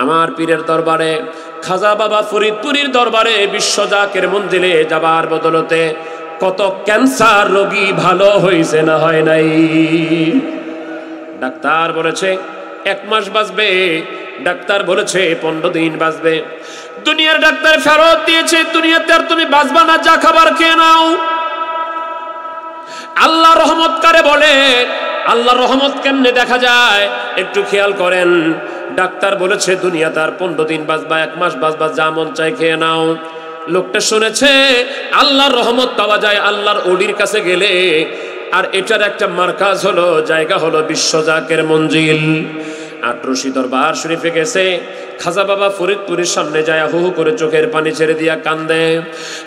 আমার পীরের দরবারে, খাজা বাবা ফরিদপুরীর দরবারে বিশ্ব জাকের মঞ্জিলে যাবার বদলতে কত ক্যান্সার রোগী ভালো হয়েছে না হয় নাই। ডাক্তার বলেছে 1 মাস বাঁচবে, ডাক্তার বলেছে 15 দিন বাঁচবে। দুনিয়ার ডাক্তার ফেরত দিয়েছে, দুনিয়াতে আর তুমি বাঁচবা না, যা খাবার খেয়ে নাও। আল্লাহ রহমত কারে বলে? আল্লাহর রহমত কেমনে দেখা যায় একটু খেয়াল করেন। ডাক্তার বলেছে দুনিয়াতে আর 15 দিন বাঁচবা, 1 মাস বাঁচবা, যা মন চায় খেয়ে নাও। লোকটা শুনেছে আল্লাহর রহমত পাওয়া যায় আল্লাহর ওলির কাছে গেলে, আর এটার একটা মার্কাজ হলো, জায়গা হলো বিশ্ব জাকের মঞ্জিল। আটরশি দরবার শরীফে গেছে, খাজা বাবা ফরিদপুরের সামনে যায় হু হু করে চোখের পানি ছেড়ে দিয়া কান্দে।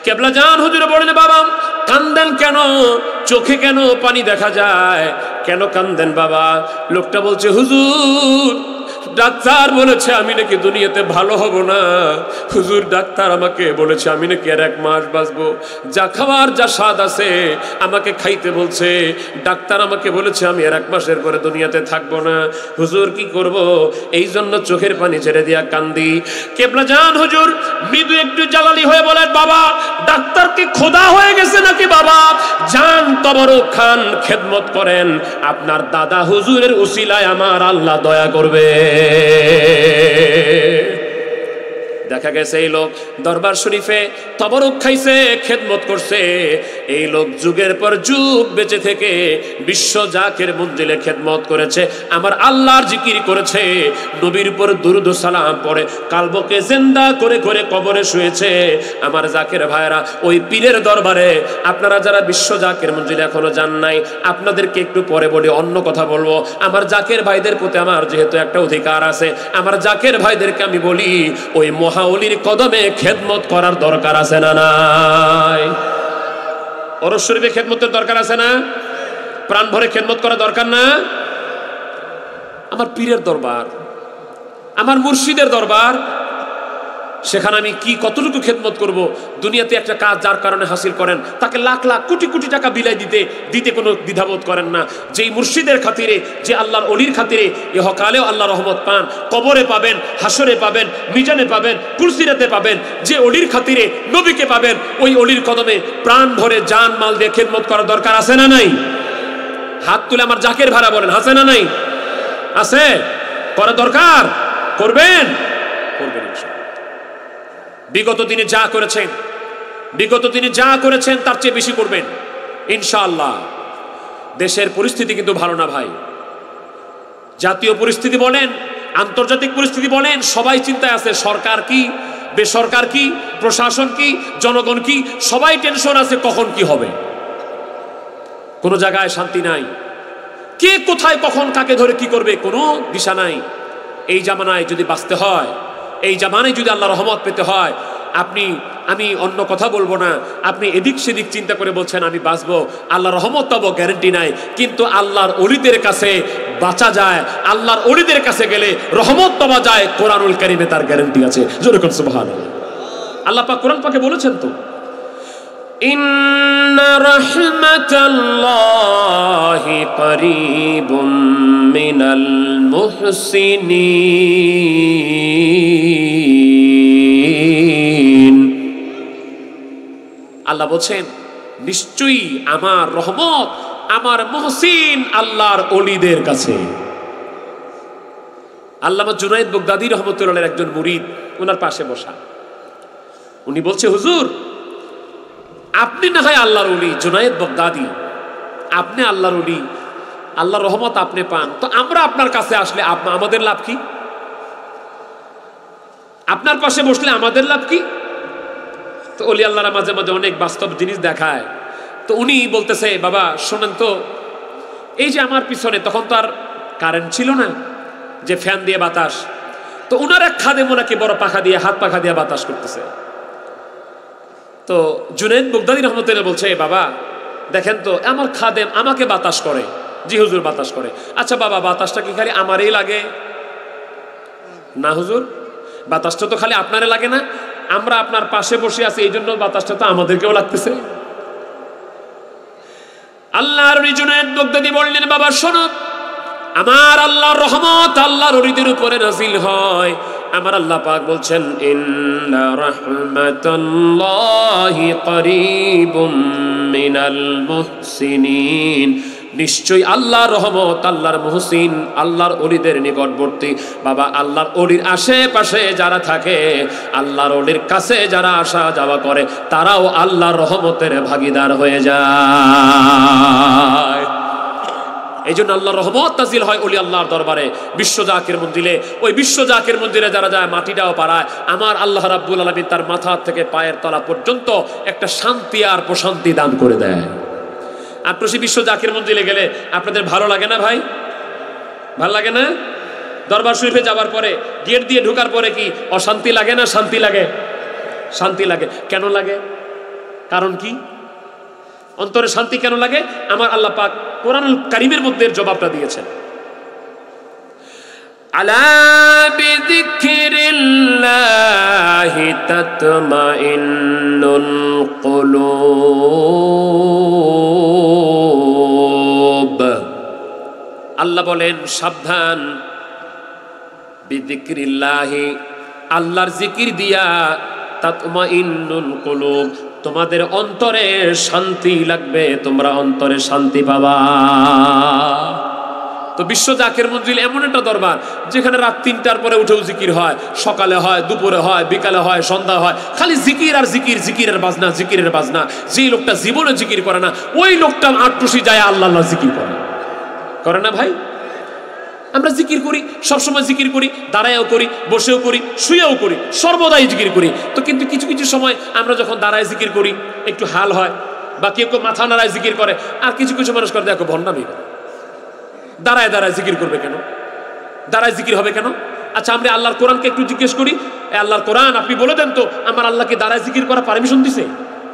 কেবলা জান হুজুর বলেন, বাবা কান্দেন কেন? চোখে কেন পানি দেখা যায়? কেন কান্দেন বাবা? লোকটা বলছে, হুজুর ডাক্তার বলেছে আমি নাকি দুনিয়াতে ভালো হব না। হুজুর ডাক্তার আমাকে বলেছে আমি নাকি আর 1 মাস বাঁচবো, যা খাওয়ার যা স্বাদ আছে আমাকে খাইতে বলছে। ডাক্তার আমাকে বলেছে আমি আর 1 মাসের পরে দুনিয়াতে থাকবো না। হুজুর কি করব? এই জন্য চোখের পানি ছেড়ে দিয়া কান্দি। কেবলা জান হুজুর মৃদু একটু জালালি হয়ে বলেন, বাবা ডাক্তার কি খোদা হয়ে গেছে নাকি? বাবা জান তবরক খান, খেদমত করেন, আপনার দাদা হুজুরের উসিলায় আমার আল্লাহ দয়া করবে। দেখা গেছে এই লোক দরবার শরীফে তবরক খাইছে, খেদমত করছে। এই লোক যুগের পর যুগ বেঁচে থেকে বিশ্ব জাকের মঞ্জিলে খেদমত করেছে, আমার আল্লাহর জিকির করেছে, নবীর উপর দুরূদ ও সালাম পড়ে কালবকে জিন্দা করে করে কবরে শুয়েছে। আমার জাকের ভাইরা, ওই পীরের দরবারে আপনারা যারা বিশ্ব জাকের মঞ্জিলে এখনো যান নাই, আপনাদেরকে একটু পরে বলি, অন্য কথা বলবো। আমার জাকের ভাইদের প্রতি আমার যেহেতু একটা অধিকার আছে, আমার জাকের ভাইদেরকে আমি বলি, ওই মহাওলির কদমে খেদমত করার দরকার আছে না নাই? ওরস শরীফে খেদমতের দরকার আছে না? প্রাণ ভরে খেদমত করা দরকার না? আমার পীরের দরবার, আমার মুর্শিদের দরবার, সেখানে আমি কি কতটুকু খেদমত করব? দুনিয়াতে একটা কাজ যার কারণে হাসিল করেন, তাকে লাখ লাখ কোটি কোটি টাকা বিলাই দিতে কোনো দ্বিধাবোধ করেন না। যেই মুর্শিদের খাতিরে, যে আল্লাহর অলির খাতিরে ইহকালেও আল্লাহ রহমত পান, কবরে পাবেন, হাসরে পাবেন, মিজানে পাবেন, কুরসিরাতে পাবেন, যে অলির খাতিরে নবীকে পাবেন, ওই অলির কদমে প্রাণ ভরে জান মাল দিয়ে খেদমত করার দরকার আছে না নাই? হাত তুলে আমার জাকের ভাড়া বলেন, আছে না নাই? আছে, করা দরকার, করবেন, করবেন ইনশাআল্লাহ। বিগত দিনে যা করেছেন তার চেয়ে বেশি করবেন ইনশাআল্লাহ। দেশের পরিস্থিতি কিন্তু ভালো না ভাই। জাতীয় পরিস্থিতি বলেন, আন্তর্জাতিক পরিস্থিতি বলেন, সবাই চিন্তায় আছে। সরকার কি, বেসরকার কি, প্রশাসন কি, জনগণ কি, সবাই টেনশন আছে কখন কি হবে। কোনো জায়গায় শান্তি নাই, কে কোথায় কখন কাকে ধরে কি করবে কোনো দিশা নাই। এই জামানায় যদি বাঁচতে হয়, এই জামানায় যদি আল্লাহ রহমত পেতে হয়, আমি অন্য কথা বলবো না, আপনি এদিক সেদিক চিন্তা করে বলছেন আমি বাঁচবো, আল্লাহ রহমত পাবো, গ্যারান্টি নাই। কিন্তু আল্লাহর ওলিদের কাছে বাঁচা যায়, আল্লাহর ওলিদের কাছে গেলে রহমত পাওয়া যায়, কোরআনুল কারীমে তার গ্যারান্টি আছে। জোরে কোন সুবহানাল্লাহ। আল্লাহ পাক কোরআন পাকে বলেছেন তো, ইন্না রাহমাতাল্লাহি করিবুম মিনাল মুহসিনিন। আল্লাহ বলছেন নিশ্চয়ই আমার রহমত আমার মুহসিন আল্লাহর ওলিদের কাছে। আল্লামা জুনায়েদ বাগদাদী রহমতুল্লাহর একজন মুরিদ, ওনার পাশে বসা, উনি বলছে, হুজুর আপনি না হয় আল্লাহর ওলি, জুনায়েদ বাগদাদী আপনি আল্লাহর ওলি, আল্লাহর রহমত আপনি পান, তো আমরা আপনার কাছে আসলে আমাদের লাভ কি? আপনার পাশে বসলে আমাদের লাভ কি? তো ওলি আল্লাহরা মাঝে মাঝে অনেক বাস্তব জিনিস দেখায়। তো উনি বলতেছে, বাবা শোনেন তো, এই যে আমার পিছনে, তখন তো আর কারেন্ট ছিল না যে ফ্যান দিয়ে বাতাস, তো উনার এক খাদেম ওনাকে বড় পাখা দিয়ে, হাত পাখা দিয়ে বাতাস করতেছে। তো জুনায়েদ বাগদাদী রহমতুল্লাহ বলছে, বাবা দেখেন তো, আমার খাদেম আমাকে বাতাস করে। জি হুজুর বাতাস করে। আচ্ছা বাবা, বাতাসটা কি খালি আমারই লাগে? না হুজুর, বাতাসটা তো খালি আপনারে লাগে না, আমরা আপনার পাশে বসে আছি, এই জন্য বাতাসটা তো আমাদেরকেও লাগতেছে। আল্লাহর ওলি জুনায়েদ বাগদাদী বললেন, বাবা শোনো, আমার আল্লাহর রহমত আল্লাহর ওলিদের উপরে নাজিল হয়, আমার আল্লাহ পাক বলছেন ইন্না রাহমাতাল্লাহি করিবুম মিনাল মুহসিনিন, নিশ্চয়ই আল্লাহর রহমত, আল্লাহর মুহসিন, আল্লাহর ওলিদের নিকটবর্তী। বাবা, আল্লাহর ওলির আশেপাশে যারা থাকে, আল্লাহর ওলির কাছে যারা আসা যাওয়া করে, তারাও আল্লাহর রহমতের ভাগীদার হয়ে যায়। এই জন্য আল্লাহর রহমত নাজিল হয় ওলি আল্লাহর দরবারে, বিশ্ব জাকের মন্দিরে। ওই বিশ্ব জাকের মন্দিরে যারা যায়, মাটিটাও পাড়ায়, আমার আল্লাহ রাব্বুল আলামিন তার মাথা থেকে পায়ের তলা পর্যন্ত একটা শান্তি আর প্রশান্তি দান করে দেয়। আপনার বিশ্ব জাকের মন্দিরে গেলে আপনাদের ভালো লাগে না ভাই? ভালো লাগে না? দরবার শরীফে যাওয়ার পরে গেট দিয়ে ঢোকার পরে কি অশান্তি লাগে না শান্তি লাগে? শান্তি লাগে। কেন লাগে? কারণ কি? অন্তরে শান্তি কেন লাগে? আমার আল্লাহ পাক কোরআনুল কারীমের মধ্যে জবাবটা দিয়েছেন। আলা বিযিকরিল্লাহি তাতমাইন্নুল কুলুব। আল্লাহ বলেন সাবধান, বিযিকরিল্লাহি, আল্লাহর জিকির দিয়া, তাতমাইন্নুল কুলুব, তোমাদের অন্তরে শান্তি লাগবে, তোমরা অন্তরে শান্তি পাবা। তো বিশ্ব জাকের মঞ্জিল এমন একটা দরবার যেখানে রাত 3টার পরে উঠেও জিকির হয়, সকালে হয়, দুপুরে হয়, বিকালে হয়, সন্ধ্যা হয়, খালি জিকির আর জিকির, জিকিরের বাজনা, জিকিরের বাজনা। যে লোকটা জীবনে জিকির করে না, ওই লোকটা আটটুসি যায় আল্লাহ আল্লাহ জিকির করে না ভাই? আমরা জিকির করি, সবসময় জিকির করি, দাঁড়ায়ও করি, বসেও করি, শুয়েও করি, সর্বদাই জিকির করি। তো কিন্তু কিছু কিছু সময় আমরা যখন দাঁড়ায় জিকির করি একটু হাল হয়, বা কেউ কেউ মাথা নাড়ায় জিকির করে, আর কিছু কিছু মানুষ করে দেখো ভণ্ডামি করে। দাঁড়ায় দাঁড়ায় জিকির করবে কেন? দাঁড়ায় জিকির হবে কেন? আচ্ছা, আমরা আল্লাহর কোরআনকে একটু জিজ্ঞেস করি, আল্লাহর কোরআন আপনি বলে দেন তো আমার আল্লাহকে দাঁড়ায় জিকির করা পারমিশন দিছে?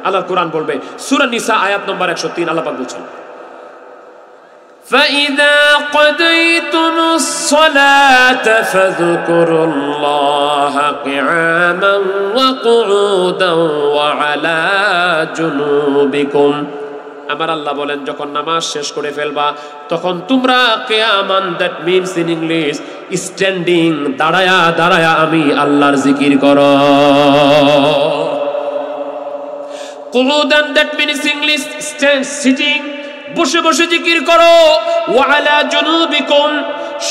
আল্লাহর কোরআন বলবে, সূরা নিসা আয়াত নম্বর 103, আল্লাহ পাক বলছেন, فَإِذَا قَضَيْتُمُ الصَّلَاةَ فَاذْكُرُوا اللَّهَ قِيَامًا وَقُعُودًا وَعَلَى جُنُوبِكُمْ। আমার আল্লাহ বলেন যখন নামাজ শেষ করে ফেলবা তখন তোমরা কিয়ামান, that means in English standing, দাঁড়ায়া দাঁড়ায়া আমি আল্লাহর জিকির করো। কুউদান, দ্যাট মিনস ইংলিশ সিটিং, বসে বসে জিকির করো। ওয়ালা জুনুবিকুম,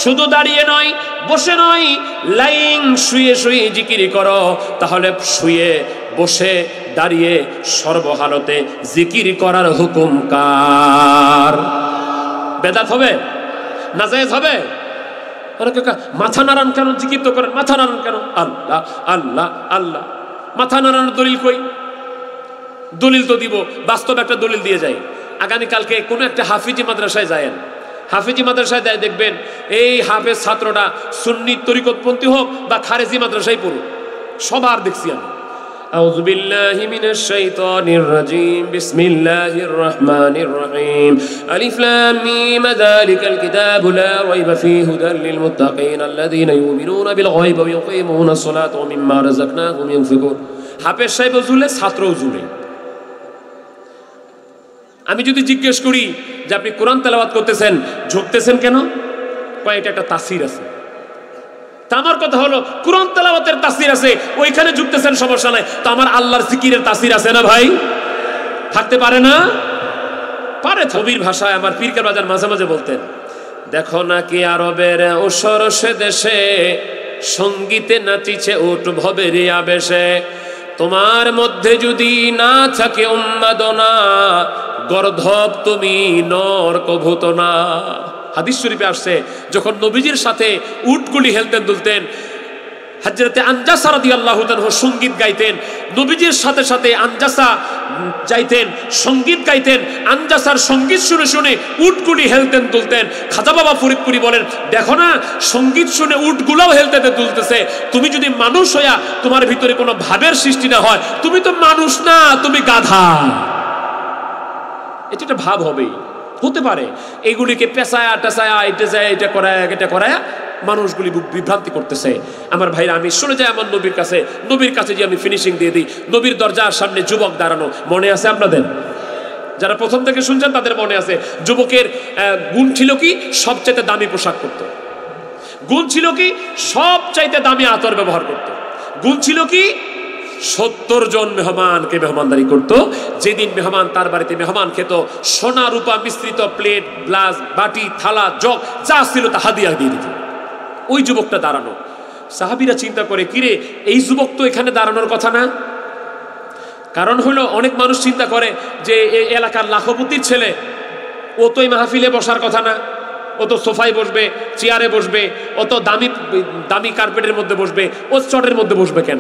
শুধু দাঁড়িয়ে নয়, বসে নয়, লাইং, শুয়ে শুয়ে জিকির করো। তাহলে শুয়ে, বসে, দাঁড়িয়ে সর্বহালতে জিকির করার হুকুম কার? বেদাত হবে? নাজায়েজ হবে? মাথা নাড়ান কেন? জিকির তো করেন, মাথা নাড়ান কেন? আল্লাহ আল্লাহ আল্লাহ। মাথা নাড়ানোর দলিল কই? দলিল তো দিব, বাস্তব একটা দলিল দিয়ে যাই। আগামীকালকে কোনো একটা হাফিজি মাদ্রাসায় যায়েন, হাফিজি মাদ্রাসায় যায় দেখবেন এই হাফেজ ছাত্রটা সুন্নি তরিকতপন্থী হোক বা খারেজি মাদ্রাসায় পড়ুক, সবার দেখছি আমি। আউযু বিল্লাহি মিনাশ শাইতানির রাজিম, বিসমিল্লাহির রহমানির রহিম, আলিফ লাম মিম, যালিকাল কিতাবু লা রাইবা ফীহি হুদাল লিল মুত্তাকিন আল্লাযীনা ইউমিনুনা বিল গায়বি ওয়া ইউকিমুনাস সালাতা ওয়া মিম্মা রাযাকনাহুম ইউনফিকুন। হাফেজ সাহেব জুলে, ছাত্রও জুলে। আমি যদি জিজ্ঞেস করি যে আপনি কোরআন তেলাওয়াত করতেছেন, ঝুঁকতেছেন কেন? কয়েকটা একটা তাসির আছে। তা আমার কথা হলো কোরআন তেলাওয়াতের তাসির আছে, ওইখানে ঝুঁকতেছেন সমস্যা নাই। তো আমার আল্লাহর জিকিরের তাসির আছে না ভাই? থাকতে পারে না? পারে। ছবির ভাষায় আমার পীরকে বাজার মাঝে মাঝে বলতেন, দেখো নাকি আরবের ওসর সে দেশে, সঙ্গীতে নাচিছে উট ভবের আবেশে। তোমার মধ্যে যদি না থাকে উন্মাদনা, গর্ধব তুমি নর কভূত না। হাদিস শরীফে আসছে যখন নবীজির সাথে উটগুলি হেলতেন দুলতেন, হযরতে আনজাসা রাদিয়াল্লাহু তাআলা সঙ্গীত গাইতেন, নবীজির সাথে সাথে আনজাসা যাইতেন, সঙ্গীত গাইতেন। আনজাসার সঙ্গীত শুনে শুনে উটগুলি হেলতেন দুলতেন। খাজা বাবা ফরিদপুরি বলেন, দেখো না সঙ্গীত শুনে উটগুলাও হেলতে দুলতেছে। তুমি যদি মানুষ হইয়া তোমার ভিতরে কোনো ভাবের সৃষ্টি না হয়, তুমি তো মানুষ না, তুমি গাধা। এটা একটা ভাব হবেই, হতে পারে। এইগুলিকে পেঁচায়া টেঁচায়া, এটা করায়া মানুষগুলি বিভ্রান্তি করতেছে। আমার ভাইরা, আমি শুনে যাই আমার নবীর কাছে যে আমি ফিনিশিং দিয়ে দিই। নবীর দরজার সামনে যুবক দাঁড়ানো, মনে আছে আপনাদের? যারা প্রথম থেকে শুনছেন তাদের মনে আছে। যুবকের গুণ ছিল কি? সবচেয়ে দামি পোশাক পরত। গুণ ছিল কি? সব চাইতে দামি আতর ব্যবহার করত। গুণ ছিল কি? 70 জন মেহমানকে মেহমানদারি করত। যেদিন মেহমান তার বাড়িতে মেহমান খেত, সোনা রূপা মিশ্রিত প্লেট, গ্লাস, বাটি, থালা, জগ যা ছিল তা হাদিয়া দিয়ে দিত। ওই যুবকটা দাঁড়ানো। সাহাবীরা চিন্তা করে, কিরে এই যুবক তো এখানে দাঁড়ানোর কথা না। কারণ হলো অনেক মানুষ চিন্তা করে যে এই এলাকার লাখপতির ছেলে, ও তো এই মাহফিলে বসার কথা না, ও তো সোফায় বসবে, চেয়ারে বসবে, ও তো দামি দামি কার্পেটের মধ্যে বসবে, ও চটের মধ্যে বসবে কেন?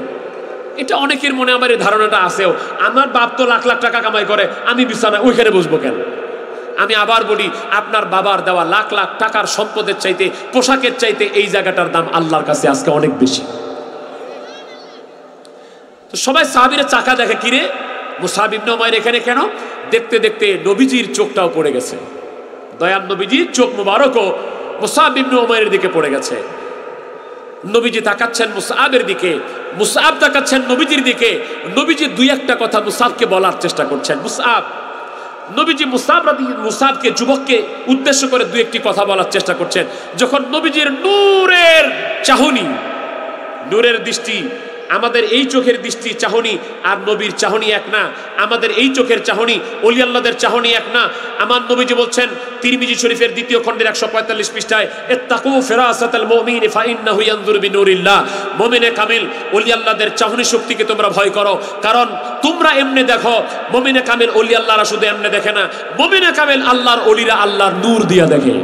এটা অনেকের মনে আমার এই ধারণাটা আছেও। আমার বাপ তো লাখ লাখ টাকা কামাই করে, আমি বিছানা ওইখানে বসবো কেন? আমি আবার বলি, আপনার বাবার দেওয়া লাখ লাখ টাকার সম্পদের চাইতে, পোশাকের চাইতে এই জায়গাটার দাম আল্লাহর কাছে আজকে অনেক বেশি। তো সবাই সাহাবীরা চাকা দেখে, কিরে মুসআব ইবনে উমাইর এখানে কেন? দেখতে দেখতে নবীজির চোখটাও পড়ে গেছে। দয়াল নবীজির চোখ মুবারকও মুসআব ইবনে উমাইরের দিকে পড়ে গেছে। নবীজি তাকাচ্ছেন মুসআবের দিকে, মুসআব তাকাচ্ছেন নবীজির দিকে। নবীজি দুই একটা কথা মুসআবকে বলার চেষ্টা করছেন। নবীজি মুসআবকে, যুবককে উদ্দেশ্য করে দুই একটি কথা বলার চেষ্টা করছেন। যখন নবীজির নূরের চাহনি, নূরের দৃষ্টি, আমাদের এই চোখের দৃষ্টি চাহনি আর নবীর চাহনি এক না। আমাদের এই চোখের চাহনি, ওলি আল্লাহদের চাহনি এক না। আমার নবীজি বলছেন তিরমিজি শরীফের 2য় খণ্ডের 145 পৃষ্ঠায়, ইত্তাকু ফিরাসাতাল মুমিন ফাইন্নাহু ইয়ানজুরু বিনুরিল্লাহ। মুমিনে কামিল ওলি আল্লাহদের চাহনি শক্তিকে তোমরা ভয় করো, কারণ তোমরা এমনে দেখো। মুমিনে কামিল ওলি আল্লাহরা শুধু এমনে দেখে না, মুমিনে কামিল আল্লাহর ওলিরা আল্লাহর নূর দিয়া দেখে।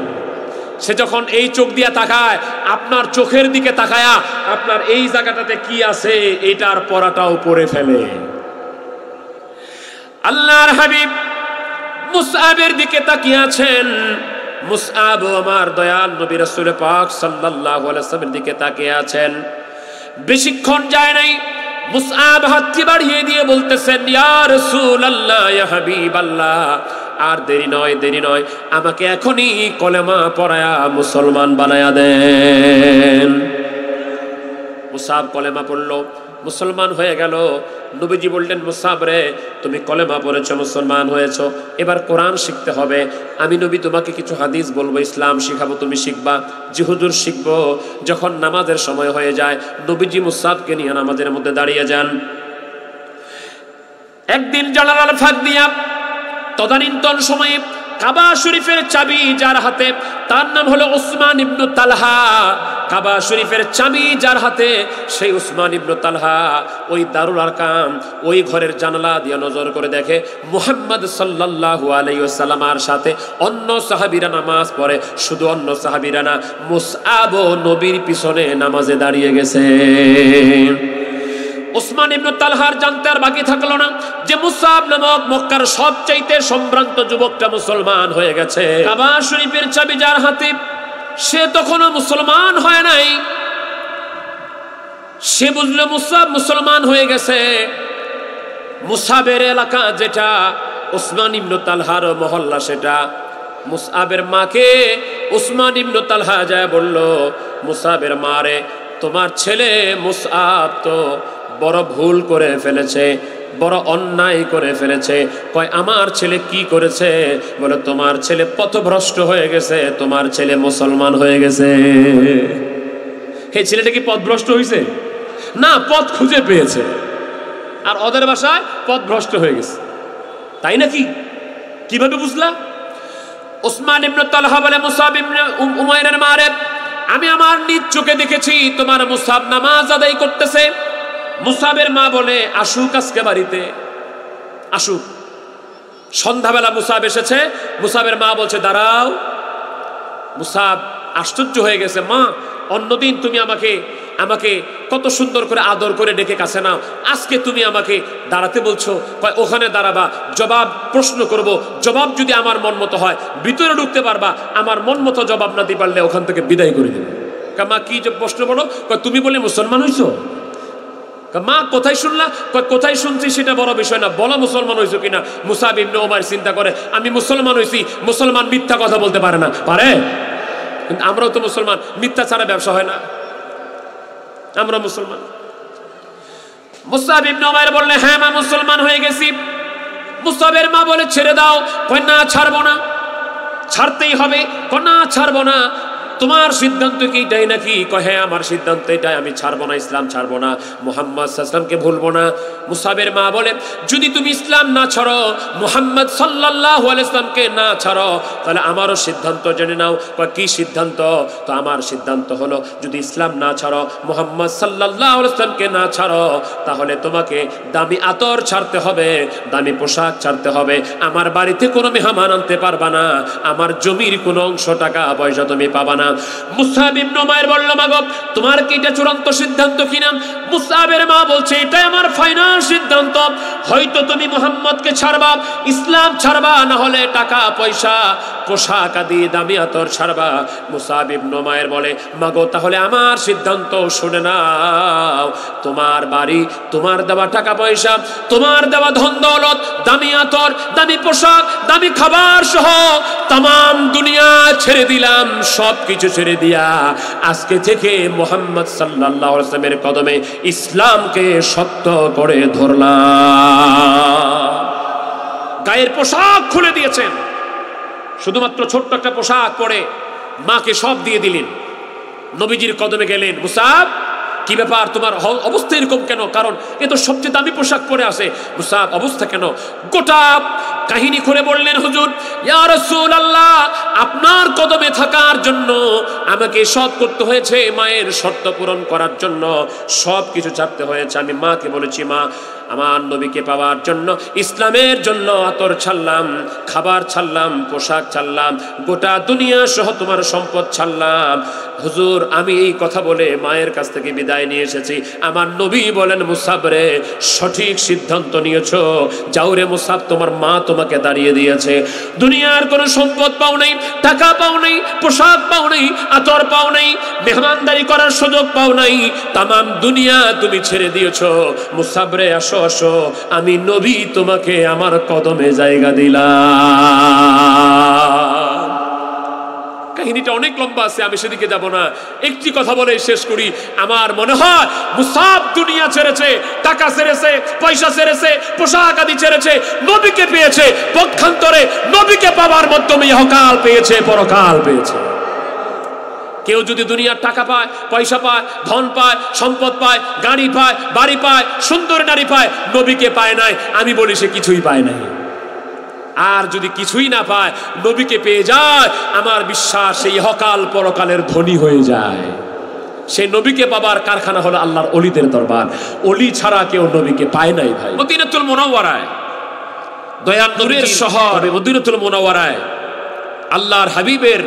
সে যখন এই চোখ দিয়া তাকায়, আপনার চোখের দিকে তাকায়া আপনার এই জায়গাটাতে কি আছে এটার পরাটাও পরে ফেলে। আল্লাহর হাবিব মুসআবের দিকে তাকিয়ে আছেন। মুসআব আমার দয়াল নবী রাসূল পাক সাল্লাল্লাহু আলাইহি ওয়াসাল্লামের দিকে তাকিয়ে আছেন। বেশিক্ষণ যায় নাই, মুসআব হাতটি বাড়িয়ে দিয়ে বলতেছেন, ইয়া রাসূলুল্লাহ, ইয়া হাবিবাল্লাহ, আর দেরি নয়, দেরি নয়, আমাকে এখনই কলেমা পড়ায়া মুসলমান বানায়া দেন। মুসআব কলেমা পড়লো, মুসলমান হয়ে গেল। নবীজি বললেন, মুসআব রে, তুমি কলেমা পড়েছো, মুসলমান হয়েছো, এবার কোরআন শিখতে হবে। আমি নবী তোমাকে কিছু হাদিস বলবো, ইসলাম শিখাবো, তুমি শিখবা। জি হুজুর শিখবো। যখন নামাজের সময় হয়ে যায়, নবীজি মুসআবকে নিয়ে নামাজের মধ্যে দাঁড়িয়ে যান। একদিন জানালার ফাঁক দিয়া তদানীন্তন সময়ে কাবা শরীফের চাবি যার হাতে, তার নাম হলো উসমান ইবনে তালহা। কাবা শরীফের চাবি যার হাতে, সেই উসমান ইবনে তালহা ওই দারুল আরকাম, ওই ঘরের জানালা দিয়ে নজর করে দেখে মুহাম্মদ সাল্লাল্লাহু আলাইহি ওয়াসাল্লামের সাথে অন্য সাহাবীরা নামাজ পড়ে। শুধু অন্য সাহাবীরা না, মুসআব নবীর পিছনে নামাজে দাঁড়িয়ে গেছে। উসমান ইবনে তালহার জানতে আর বাকি থাকলো না যে মুসআব নামক মক্কার সবচাইতে সম্ভ্রান্ত যুবকটা মুসলমান হয়ে গেছে। কাবা শরীফের চাবি যার হাতে, সে তখনও মুসলমান হয় নাই। সে বুঝলো মুসআব মুসলমান হয়ে গেছে। মুসআবের এলাকা যেটা, উসমান ইবনে তালহার মহল্লা সেটা। মুসআবের মাকে উসমান ইবনে তালহা যায় বলল, মুসআবের মা রে, তোমার ছেলে মুসআব তো বড় ভুল করে ফেলেছে, বড় অন্যায় করে ফেলেছে। কয়, আমার ছেলে কি করেছে? বলে, তোমার ছেলে পথভ্রষ্ট হয়ে গেছে, তোমার ছেলে মুসলমান হয়ে গেছে। এই ছেলেটা কি পথভ্রষ্ট হয়েছে? না, পথ খুঁজে পেয়েছে। আর ওদের ভাষায় পথভ্রষ্ট হয়ে গেছে। তাই নাকি? কিভাবে বুঝলা? উসমান ইবনে তালহা বলে, মুসআব ইবনে উমাইরের মারে, আমি আমার নিজ চোখে দেখেছি তোমার মুসআব নামাজ আদায় করতেছে। মুসআবের মা বলে, আসুক আজকে বাড়িতে, আসুক। সন্ধ্যাবেলা মুসআব এসেছে। মুসআবের মা বলছে, দাঁড়াও। মুসআব আশ্চর্য হয়ে গেছে। মা, অন্যদিন তুমি আমাকে কত সুন্দর করে আদর করে ডেকে কাছে নাও, আজকে তুমি আমাকে দাঁড়াতে বলছো। কয়, ওখানে দাঁড়াবা, জবাব প্রশ্ন করব, জবাব যদি আমার মন মতো হয় ভিতরে ঢুকতে পারবা, আমার মন মতো জবাব না দিতে পারলে ওখান থেকে বিদায় করে দেবে। মা, কি যে প্রশ্ন বলো? কয়, তুমি বলে মুসলমান হইছো? মা, কোথায় শুনলা? কোথায় শুনছি সেটা বড় বিষয় না, বলা মুসলমান হয়েছো কিনা। মুসআব ইবনে উমাইর চিন্তা করে, আমি মুসলমান হয়েছি। মুসলমান মিথ্যা কথা বলতে পারে না, পারে? কিন্তু আমরাও তো মুসলমান, মিথ্যা ছাড়া ব্যবসা হয় না, আমরা মুসলমান। মুসআব ইবনে উমাইর বললে, হ্যাঁ মা, মুসলমান হয়ে গেছি। মুসআবের মা বলে, ছেড়ে দাও। কয়, না, ছাড়বো না, ছাড়তেই হবে। কয়, না, ছাড়বো না। তোমার সিদ্ধান্ত কি এটাই নাকি? কয় হ্যাঁ আমার সিদ্ধান্ত এটাই, আমি ছাড়বো না, ইসলাম ছাড়বো না, মুহাম্মদ সাল্লাল্লাহু আলাইহি ওয়াসাল্লামকে ভুলবো না। মুসাবের মা বলে যদি তুমি ইসলাম না ছাড়ো, মুহাম্মদ সাল্লাল্লাহু আলাইহি ওয়াসাল্লামকে না ছাড়ো, তাহলে আমারও সিদ্ধান্ত জেনে নাও। কয় কি সিদ্ধান্ত? তো আমার সিদ্ধান্ত হলো যদি ইসলাম না ছাড়ো, মুহাম্মদ সাল্লাল্লাহু আলাইহি ওয়াসাল্লামকে না ছাড়ো, তাহলে তোমাকে দামি আতর ছাড়তে হবে, দামি পোশাক ছাড়তে হবে, আমার বাড়িতে কোনো মেহমান আনতে পারবা না, আমার জমির কোনো অংশ টাকা পয়সা তুমি পাবা না। মুসআব ইবনে উমাইর বলল মাগো তোমার কি এটা চূড়ান্ত সিদ্ধান্ত কিনা? মুসআবের মা বলছে এটাই আমার ফাইনাল সিদ্ধান্ত, হয়তো তুমি মুহাম্মদকে ছাড়বা, ইসলাম ছাড়বা, না হলে টাকা পয়সা পোশাক আদি দামি আতর ছাড়বা। মুসআব ইবনে উমাইর বলে মাগো তাহলে আমার সিদ্ধান্ত শুনে নাও, তোমার বাড়ি, তোমার দেওয়া টাকা পয়সা, তোমার দেওয়া ধন দৌলত, দামি আতর, দামি পোশাক, দামি খাবার সহ তাম দুনিয়া ছেড়ে দিলাম, সব কিছু ছেড়ে দিয়া আজকে থেকে মুহাম্মদ সাল্লাল্লাহু আলাইহি ওয়াসাল্লামের কদমে ইসলামকে শক্ত করে ধরলাম। গায়ের পোশাক খুলে দিয়েছেন, শুধুমাত্র ছোট্ট একটা পোশাক পরে মাকে সব দিয়ে দিলেন, নবীজির কদমে গেলেন। মুসাব কি ব্যাপার, তোমার অবস্থা এরকম কেন? কারণ এ তো সবচেয়ে দামি পোশাক পরে আছে। মুসাব অবস্থা কেন? গোটা কাহিনী করে বললেন হুজুর ইয়া রাসূলুল্লাহ, আপনার কদমে থাকার জন্য আমাকে সব করতে হয়েছে, মায়ের শর্ত পূরণ করার জন্য সব কিছু ছাড়তে হয়েছে। আমি মাকে বলেছি মা আমার নবীকে পাওয়ার জন্য, ইসলামের জন্য আতর ছাড়লাম, খাবার ছাড়লাম, পোশাক ছাড়লাম, গোটা দুনিয়া সহ তোমার সম্পদ ছাড়লাম। হুজুর আমি এই কথা বলে মায়ের কাছ থেকে বিদায় নিয়ে এসেছি। আমার নবী বলেন মুসাব রে সঠিক সিদ্ধান্ত নিয়েছো, যাও রে মুসাব, তোমার মা তোমাকে দাঁড়িয়ে দিয়েছে। দুনিয়ার কোনো সম্পদ পাও নাই, টাকা পাও নাই, পোশাক পাও নাই, আতর পাও নাই, মেহমানদারি করার সুযোগ পাও নাই, তামাম দুনিয়া তুমি ছেড়ে দিয়েছো। মুসাব রে আসো আসো, আমি নবী তোমাকে আমার কদমে জায়গা দিলাম। কাহিনীটা অনেক লম্বা আছে, আমি সেদিকে যাব না, একটি কথা বলে শেষ করি। আমার মনে হয় মুসাব দুনিয়া ছেড়েছে, টাকা ছেড়েছে, পয়সা ছেড়েছে, পোশাক আদি ছেড়েছে, নবীকে পেয়েছে, পক্ষান্তরে নবীকে পাওয়ার মাধ্যমে ইহকাল পেয়েছে, পরকাল পেয়েছে। কেউ যদি দুনিয়ার টাকা পায়, পয়সা পায়, ধন পায়, সম্পদ পায়, গাড়ি পায়, বাড়ি পায়, সুন্দর নারী পায়, নবীকে পায় নাই, আমি বলি সে কিছুই পায় নাই। আর যদি কিছুই না পায়, নবীকে পেয়ে যায়, আমার বিশ্বাস সেই ইহকাল পরকালের ধনী হয়ে যায়। সেই নবীকে পাবার কারখানা হলো আল্লাহর ওলিদের দরবার। ওলি ছাড়া কেউ নবীকে পায় নাই ভাই। মদিনাতুল মুনাওয়ারায়, দয়ার নূরের শহর মদিনাতুল মুনাওয়ারায়, আল্লাহর হাবিবের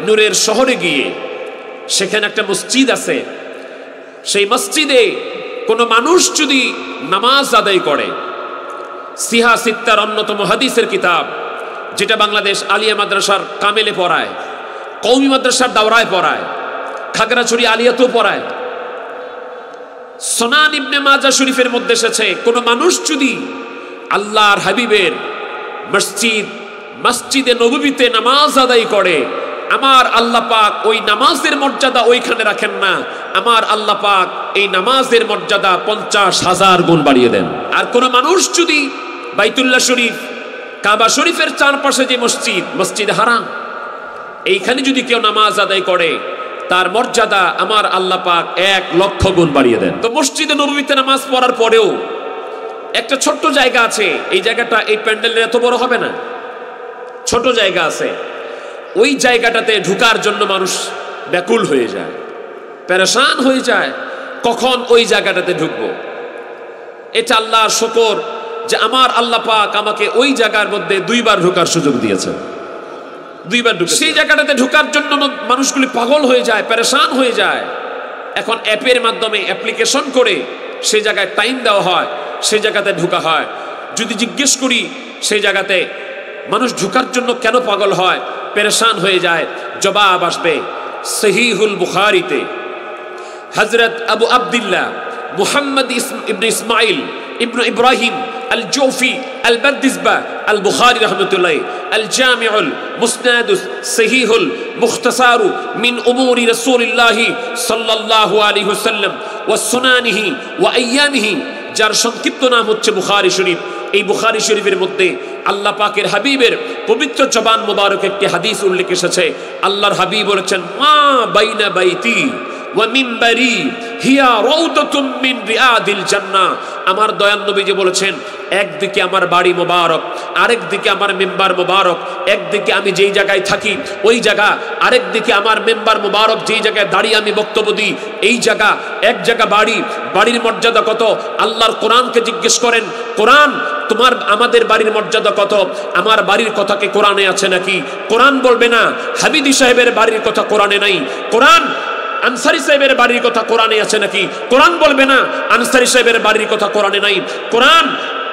নূরের শহরে গিয়ে সেখানে একটা মসজিদ আছে। সেই মসজিদে কোনো মানুষ যদি নামাজ আদায় করে, সিহা সিত্তার অন্যতম হাদিসের কিতাব, যেটা বাংলাদেশ আলিয়া মাদ্রাসার কামেলে পড়ায়, কওমি মাদ্রাসার দাওরায় পড়ায়, খাগড়াছড়ি আলিয়াতেও পড়ায়, সুনান ইবনে মাজা শরীফের মধ্যে এসেছে, কোনো মানুষ যদি আল্লাহর হাবিবের মসজিদে নববীতে নামাজ আদায় করে, আমার আল্লাহ পাক ওই নামাজের মর্যাদা ওইখানে রাখেন না, আমার আল্লাহ পাক এই নামাজের মর্যাদা 50,000 গুণ বাড়িয়ে দেন। আর কোন মানুষ যদি বাইতুল্লাহ শরীফ, কাবা শরীফের চারপাশে যে মসজিদ, মসজিদ হারাম, এইখানে যদি কেউ নামাজ আদায় করে, তার মর্যাদা আমার আল্লাহ পাক 1,00,000 গুণ বাড়িয়ে দেন। তো মসজিদে নববীতে নামাজ পড়ার পরেও একটা ছোট্ট জায়গা আছে, এই জায়গাটা এই প্যান্ডেলের এত বড় হবে না, ছোট জায়গা আছে, ওই জায়গাটাতে ঢুকার জন্য মানুষ ব্যাকুল হয়ে যায়, পেরেশান হয়ে যায়, কখন ওই জায়গাটাতে ঢুকবো। এটা আল্লাহর শুকর যে আমার আল্লাহ পাক আমাকে ওই জায়গার মধ্যে 2 বার ঢোকার সুযোগ দিয়েছেন, 2 বার ঢুকে সেই জায়গাটাতে ঢোকার জন্য মানুষগুলি পাগল হয়ে যায়, পেরেশান হয়ে যায়। এখন অ্যাপের মাধ্যমে অ্যাপ্লিকেশন করে সেই জায়গায় টাইম দেওয়া হয়, সেই জায়গাতে ঢোকা হয়। যদি জিজ্ঞেস করি সেই জায়গাতে মানুষ ঢোকার জন্য কেন পাগল হয়, পেরেশান হয়ে যায়, জবাব আসবে সহিহুল বুখারীতে হযরত আবু আব্দুল্লাহ মুহাম্মদ ইবনে ইসমাইল ইবনে ইব্রাহিম আল জৌফি আল বারদিসবা আল বুখারী রাহমাতুল্লাহ আল জামিউল মুসনাদুস সহিহুল মুখতাসারু মিন উমুরি রাসূলিল্লাহ সাল্লাল্লাহু আলাইহি ওয়াসাল্লাম ওয়া সুনানিহি ওয়া আইয়ামিহি, যার সংক্ষিপ্ত নাম হচ্ছে বুখারী শরীফ। এই বুখারী শরীফের মধ্যে আল্লাহ পাকের হাবিবের পবিত্র জবান মুবারক একটি হাদিস উল্লেখ এসেছে। আল্লাহর হাবিব বলেছেন, মা বাইনা বাইতি ওয়া মিম্বারি হিয়া রাউদাতুম মিন রিয়াদিল জান্নাহ। আমার দয়াল নবীজি বলেছেন, একদিকে আমার বাড়ি মোবারক, আরেক দিকে আমার মেম্বার মোবারক। একদিকে আমি যেই জায়গায় থাকি ওই জায়গা, আরেক দিকে আমার মেম্বার মোবারক যেই জায়গায় দাঁড়িয়ে আমি বক্তব্য দিই এই জায়গা। এক জায়গা বাড়ি, বাড়ির মর্যাদা কত? আল্লাহর কোরআনকে জিজ্ঞেস করেন, কোরআন তোমার আমাদের বাড়ির মর্যাদা কত? আমার বাড়ির কথা কি কোরআনে আছে নাকি? কোরআন বলবে না হামিদি সাহেবের বাড়ির কথা কোরআনে নাই। কোরআন আনসারী সাহেবের বাড়ির কথা কোরআনে আছে নাকি? কোরআন বলবে না আনসারী সাহেবের বাড়ির কথা কোরআনে নাই। কোরআন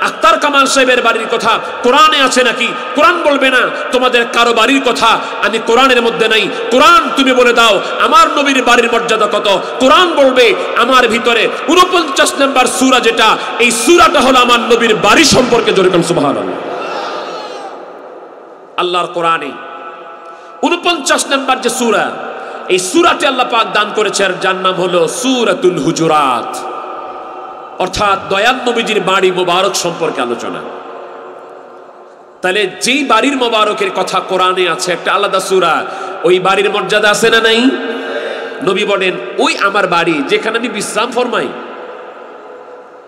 আখতার কামাল সাহেবের বাড়ির কথা কোরআনে আছে নাকি? কোরআন বলবে না তোমাদের কারো বাড়ির কথা আমি কোরআনের মধ্যে নাই। কোরআন তুমি বলে দাও আমার নবীর বাড়ির মর্যাদা কত? কোরআন বলবে আমার ভিতরে 49 নম্বর সূরা যেটা, এই সূরাটা হলো আমার নবীর বাড়ি সম্পর্কে। জোরে বলুন সুবহানাল্লাহ। আল্লাহর কোরআনে 49 নম্বর যে সূরা, এই সূরাটি আল্লাহ পাক দান করেছেন, যার নাম হলো সূরাতুল হুজুরাত, অর্থাৎ দয়াল নবীজির বাড়ি মোবারক সম্পর্কে আলোচনা। তাহলে যেই বাড়ির মোবারকের কথা কোরআনে আছে একটা আলাদা সূরা, ওই বাড়ির মর্যাদা আছে না নাই? নবী বলেন ওই আমার বাড়ি যেখানে আমি বিশ্রাম ফরমাই।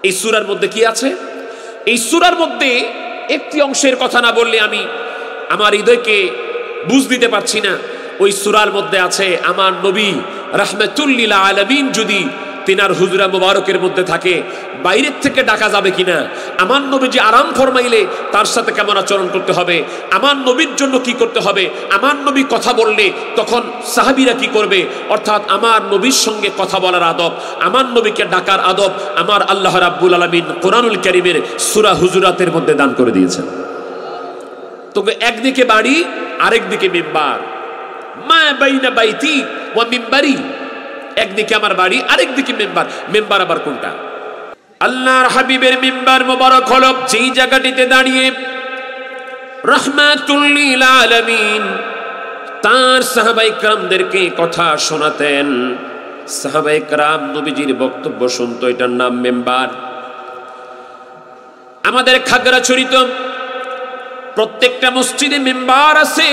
এই সূরার মধ্যে কি আছে? এই সূরার মধ্যে একটি অংশের কথা না বললে আমি আমার হৃদয়কে বুঝ দিতে পারছি না। ওই সূরার মধ্যে আছে আমার নবী রাহমাতুল লিল আলামিন যদি তিনার হুজরা মুবারকের মধ্যে থাকে বাইরের থেকে ডাকা যাবে কিনা, আমার নবী যে আরাম ফরমাইলে তার সাথে কেমন আচরণ করতে হবে, আমার নবীর জন্য কি করতে হবে, আমার নবী কথা বললে তখন সাহাবীরা কি করবে, অর্থাৎ আমার নবীর সঙ্গে কথা বলার আদব, আমার নবীকে ডাকার আদব আমার আল্লাহ রাব্বুল আলামিন কোরআনুল কারীমের সূরা হুজুরাতের মধ্যে দান করে দিয়েছেন। তো একদিকে বাড়ি আরেকদিকে মিম্বার, মা বাইনা বাইতি ওয়া মিম্বারি, একদিকে আমার বাড়ি আরেকদিকে মেম্বার। মেম্বার আবার কোনটা? আল্লাহর হাবিবের মেম্বার মোবারক হলো যেই জায়গাটিতে দাঁড়িয়ে রাহমাতুল লিল আলামিন তার সাহাবায়ে কেরামদেরকে কথা শোনাতেন। সাহাবায়ে কেরাম নবীজির বক্তব্য শুনতো, এটার নাম মেম্বার। আমাদের খাগড়াছড়িতে প্রত্যেকটা মসজিদে মেম্বার আছে।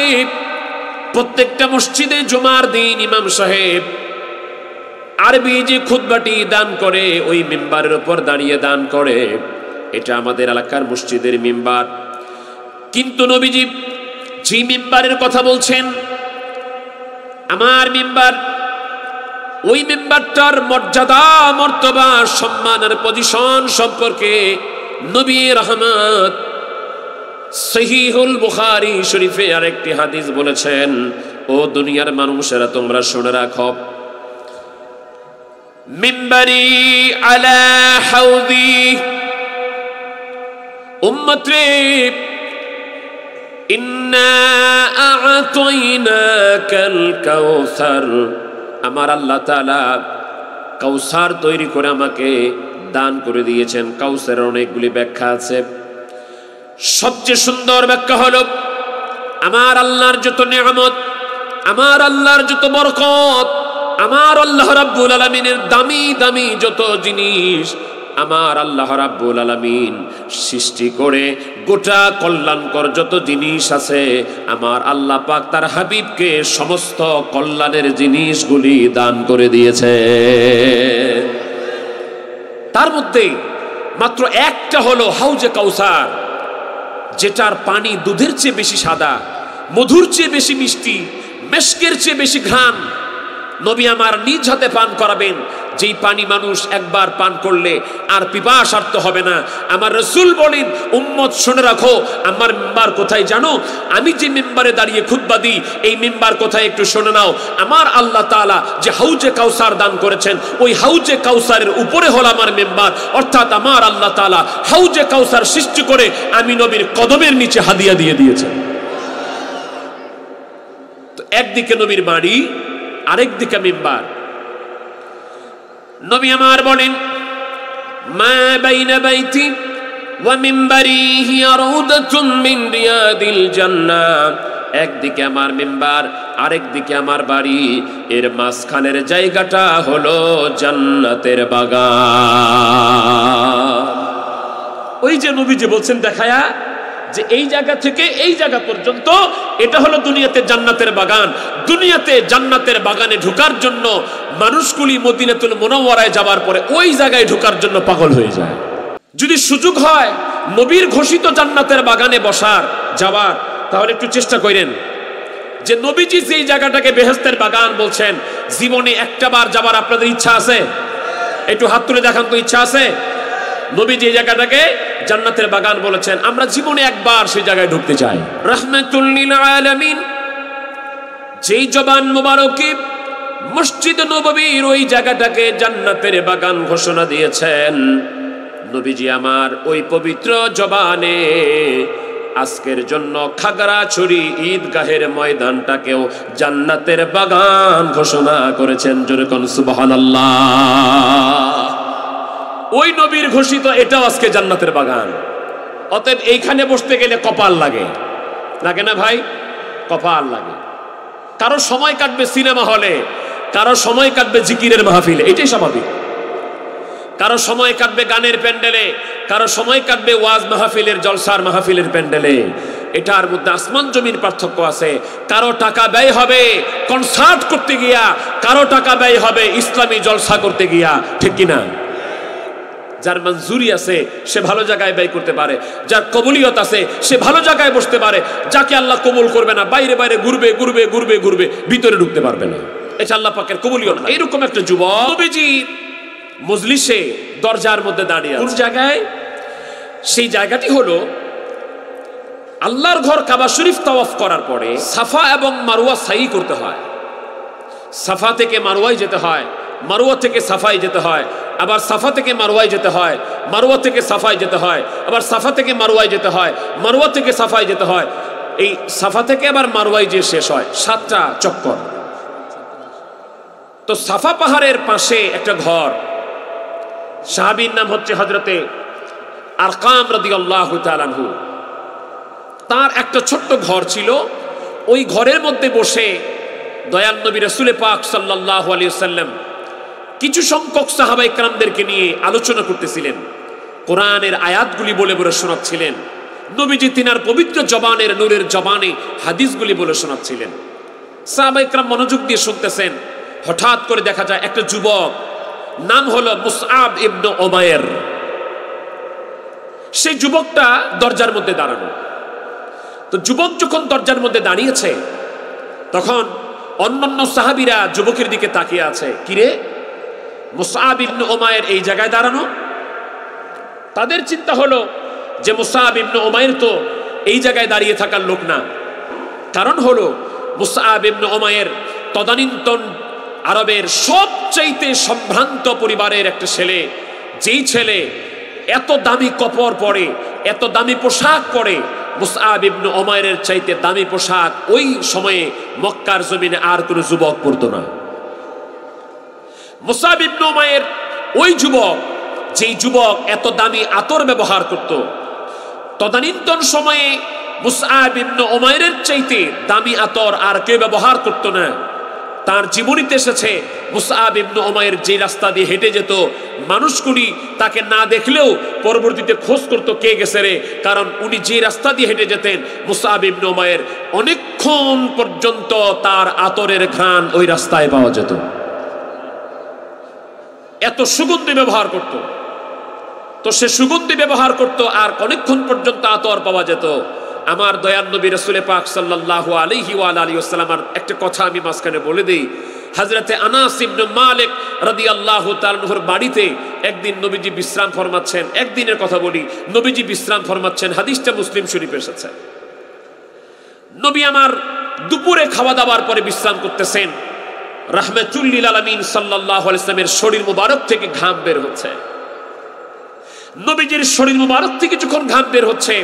প্রত্যেকটা মসজিদে জুমার দিন ইমাম সাহেব আরবি যে খুতবাটি দান করে ওই মিম্বারের উপর দাঁড়িয়ে দান করে। এটা আমাদের এলাকার মসজিদের মিম্বার। কিন্তু নবীজি যে মিম্বারের কথা বলছেন আমার মিম্বার, ওই মিম্বারটার মর্যাদা মর্তবা সম্মানের পজিশন সম্পর্কে নবী রহমত সহিহুল বুখারী শরীফে আরেকটি হাদিস বলেছেন, ও দুনিয়ার মানুষেরা তোমরা শুনে রাখো, মিম্বারি আলা হাউদি, উম্মত রে ইন্না আ'তাইনাকাল কাউসার, আমার আল্লাহ তাআলা কাউসার তৈরি করে আমাকে দান করে দিয়েছেন। কাউসারের অনেকগুলি ব্যাখ্যা আছে। সবচেয়ে সুন্দর ব্যাখ্যা হলো আমার আল্লাহর যত নিয়ামত, আমার আল্লাহর যত বরকত, আমার আল্লাহ রাব্বুল আলামিনের দামি দামি যত জিনিস আমার আল্লাহ রাব্বুল আলামিন সৃষ্টি করে গোটা কল্যাণকর যত জিনিস আছে আমার আল্লাহ পাক তার হাবিবকে সমস্ত কল্যাণের জিনিসগুলি দান করে দিয়েছে। তার মধ্যে মাত্র একটা হলো হাউজে কাউসার, যেটার পানি দুধের চেয়ে বেশি সাদা, মধুর চেয়ে বেশি মিষ্টি, মেশকের চেয়ে বেশি ঘ্রাণ। নবী আমার নিজ হাতে পান করাবেন, যেই পানি মানুষ একবার পান করলে আর পিপাসার্ত হবে না। আমার রাসূল বলেন, উম্মত শুনে রাখো আমার মিম্বার কোথায় জানো? আমি যে মিম্বারে দাঁড়িয়ে খুতবা দিই এই মিম্বার কোথায় একটু শুনে নাও। আমার আল্লাহ তাআলা যে হাউজে কাউসার দান করেছেন ওই হাউজে কাউসারের উপরে হলো আমার মিম্বার, অর্থাৎ আমার আল্লাহ তাআলা হাউজে কাউসার সৃষ্টি করে আমি নবীর কদমের নিচে হাদিয়া দিয়ে দিয়েছেন। তো একদিকে নবীর বাড়ি আরেকদিকে মিম্বার। নবী আমার বলেন, মা বাইনা বাইতি ওয়া মিম্বারি হিয়া রাউদাতুম মিন রিয়াদিল জান্নাহ, একদিকে আমার মিম্বার আরেকদিকে আমার বাড়ি, এর মাঝখানের জায়গাটা হলো জান্নাতের বাগান। ওই যে নবী যে বলছেন দেখায়া যে এই জায়গা থেকে এই জায়গা পর্যন্ত এটা হলো দুনিয়াতে জান্নাতের বাগান। দুনিয়াতে জান্নাতের বাগানে ঢোকার জন্য মানুষগুলি মদিনাতুল মুনাওয়ারায় যাওয়ার পরে ওই জায়গায় ঢোকার জন্য পাগল হয়ে যায়। যদি সুযোগ হয় নবীর ঘোষিত জান্নাতের বাগানে বসার যাওয়ার, তাহলে একটু চেষ্টা করেন যে নবীজি যেই জায়গাটাকে বেহেশতের বাগান বলছেন, জীবনে একটা বার যাবার আপনাদের ইচ্ছা আছে? একটু হাত তুলে দেখান তো, ইচ্ছা আছে? নবী যে জায়গাটাকে জান্নাতের বাগান বলেছেন, আমরা জীবনে একবার সেই জায়গায় ঢুকতে চাই। রাহমাতুল লিল আলামিন যেই জবান মোবারকে মসজিদ নববীর ওই জায়গাটাকে জান্নাতের বাগান ঘোষণা দিয়েছেন, নবীজি আমার ওই পবিত্র জবানে আজকের জন্য খাগড়াছড়ি ঈদগাহের ময়দানটাকেও জান্নাতের বাগান ঘোষণা করেছেন। জোরে কোন সুবহানাল্লাহ। ওই নবীর ঘোষিত এটাও আজকে জান্নাতের বাগান। অতএব এইখানে বসতে গেলে কপাল লাগে, লাগে না ভাই? কপাল লাগে। কারো সময় কাটবে সিনেমা হলে, কারো সময় কাটবে জিকিরের মাহফিলে, এটাই স্বাভাবিক। কারো সময় কাটবে গানের প্যান্ডেলে, কারো সময় কাটবে ওয়াজ মাহফিলের জলসার মাহফিলের প্যান্ডেলে। এটার মধ্যে আসমান জমির পার্থক্য আছে। কারো টাকা ব্যয় হবে কনসার্ট করতে গিয়া, কারো টাকা ব্যয় হবে ইসলামী জলসা করতে গিয়া, ঠিক কিনা? যার মঞ্জুরি আছে সে ভালো জায়গায় ব্যয় করতে পারে, যার কবুলিয়ত আছে সে ভালো জায়গায় বসতে পারে। যাকে আল্লাহ কবুল করবে না বাইরে বাইরে ঘুরবে ঘুরবে ঘুরবে ঘুরবে, ভিতরে ঢুকতে পারবে না। এটা আল্লাহ পাকের কবুলিয়ত। এইরকম একটা যুবক নবীজি মজলিসে দরজার মধ্যে দাঁড়িয়ে আছে। কোন জায়গায়? সেই জায়গাটি হলো আল্লাহর ঘর কাবা শরীফ তাওয়াফ করার পরে সাফা এবং মারওয়া সাই করতে হয়। সাফা থেকে মারওয়ায় যেতে হয়, মারওয়া থেকে সাফায় যেতে হয়, আবার সাফা থেকে মারওয়ায় যেতে হয়, মারওয়া থেকে সাফায় যেতে হয়, আবার সাফা থেকে মারওয়ায় যেতে হয়, মারওয়া থেকে সাফায় যেতে হয়। এই সাফা থেকে আবার মারওয়ায় যে শেষ হয় 7টা চক্কর। তো সাফা পাহাড়ের পাশে একটা ঘর, সাহাবীর নাম হচ্ছে হযরতে আরকাম রাদিয়াল্লাহু তাআলা আনহু। তার একটা ছোট্ট ঘর ছিল। ওই ঘরের মধ্যে বসে দয়াল নবী রাসূল পাক সাল্লাল্লাহু আলাইহি ওয়াসাল্লাম কিছু সংখ্যক সাহাবায়ে কেরামদেরকে নিয়ে আলোচনা করতেছিলেন, কোরআনের আয়াতগুলি বলে বলে শোনাচ্ছিলেন। নবীজি তিনার পবিত্র জবানের নূরের জবানে হাদিসগুলি বলে শোনাচ্ছিলেন। সাহাবায়ে কেরাম মনোযোগ দিয়ে শুনতেছেন। হঠাৎ করে দেখা যায় একটা যুবক, নাম হলো মুসআব ইবনে উমাইর। সেই যুবকটা দরজার মধ্যে দাঁড়ানো। তো যুবক যখন দরজার মধ্যে দাঁড়িয়েছে, তখন অন্যান্য সাহাবীরা যুবকের দিকে তাকিয়ে আছে। কিরে, মুসআব ইবনে উমাইর এই জায়গায় দাঁড়ানো? তাদের চিন্তা হলো যে মুসআব ইবনে উমাইর তো এই জায়গায় দাঁড়িয়ে থাকার লোক না। কারণ হলো মুসআব ইবনে উমাইর তদানীন্তন আরবের সবচাইতে সম্ভ্রান্ত পরিবারের একটা ছেলে। যেই ছেলে এত দামি কাপড় পরে, এত দামি পোশাক পরে, মুসআব ইবনে উমাইরের চাইতে দামি পোশাক ওই সময়ে মক্কার জমিনে আর কোনো যুবক পরতো না। মুসআব ইবনে উমাইর ওই যুবক, যেই যুবক এত দামি আতর ব্যবহার করত। তদানীন্তন সময়ে মুসআব ইবনে উমাইরের চাইতে দামি আতর আর কেউ ব্যবহার করত না। তার জীবনীতে এসেছে মুসআব ইবনে উমাইর যে রাস্তা দিয়ে হেঁটে যেত, মানুষগুলি তাকে না দেখলেও পরবর্তীতে খোঁজ করতো কে গেছে রে। কারণ উনি যে রাস্তা দিয়ে হেঁটে যেতেন, মুসআব ইবনে উমাইর অনেকক্ষণ পর্যন্ত তার আতরের ঘ্রাণ ওই রাস্তায় পাওয়া যেত। এত সুগন্ধি ব্যবহার করত। তো সে সুগন্ধি ব্যবহার করত আর অনেকক্ষণ পর্যন্ত আতর পাওয়া যেত। আমার দয়াল নবী রাসূল পাক সাল্লাল্লাহু আলাইহি ওয়া আলিহি ওয়াসাল্লামের একটা কথা আমি মাঝখানে বলে দেই। হযরতে আনাস ইবনে মালিক রাদিয়াল্লাহু তাআলা আনহুর বাড়িতে একদিন নবীজি বিশ্রাম ফরমাচ্ছেন। একদিনের কথা বলি, নবীজি বিশ্রাম ফরমাচ্ছেন। হাদিসটা মুসলিম শরীফে এসেছে। নবী আমার দুপুরে খাওয়া দাওয়ার পরে বিশ্রাম করতেছেন। রাহমাতুল লিল আলামিন সাল্লাল্লাহু আলাইহি ওয়াসাল্লামের শরীর মুবারক থেকে ঘাম বের হচ্ছে। নবীজির শরীর মুবারক থেকে যখন ঘাম বের হচ্ছে,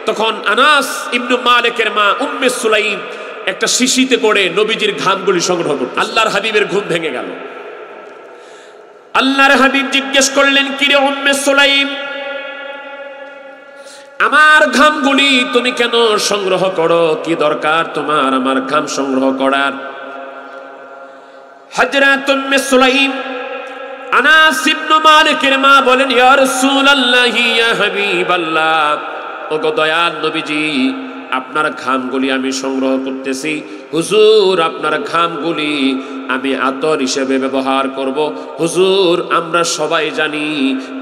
তখন আনাস ইবনে মালিকের মা উম্মে সুলাইম একটা শিশিতে করে নবীজির ঘামগুলি সংগ্রহ করত। আল্লাহর হাবিবের ঘুম ভেঙে গেল। আল্লাহর হাবিব জিজ্ঞেস করলেন, কিরে উম্মে সুলাইম, আমার ঘামগুলি তুমি কেন সংগ্রহ করো? কি দরকার তোমার আমার ঘাম সংগ্রহ করার? হযরত উম্মে সুলাইম আনাস ইবনে মালিকের মা বলেন, ইয়া রাসূলুল্লাহ, ইয়া হাবিবাল্লাহ, ওগো দয়াল নবীজি, আপনার ঘামগুলি আমি সংগ্রহ করতেছি। হুজুর, আপনার ঘামগুলি আমি আতর হিসেবে ব্যবহার করব। হুজুর, আমরা সবাই জানি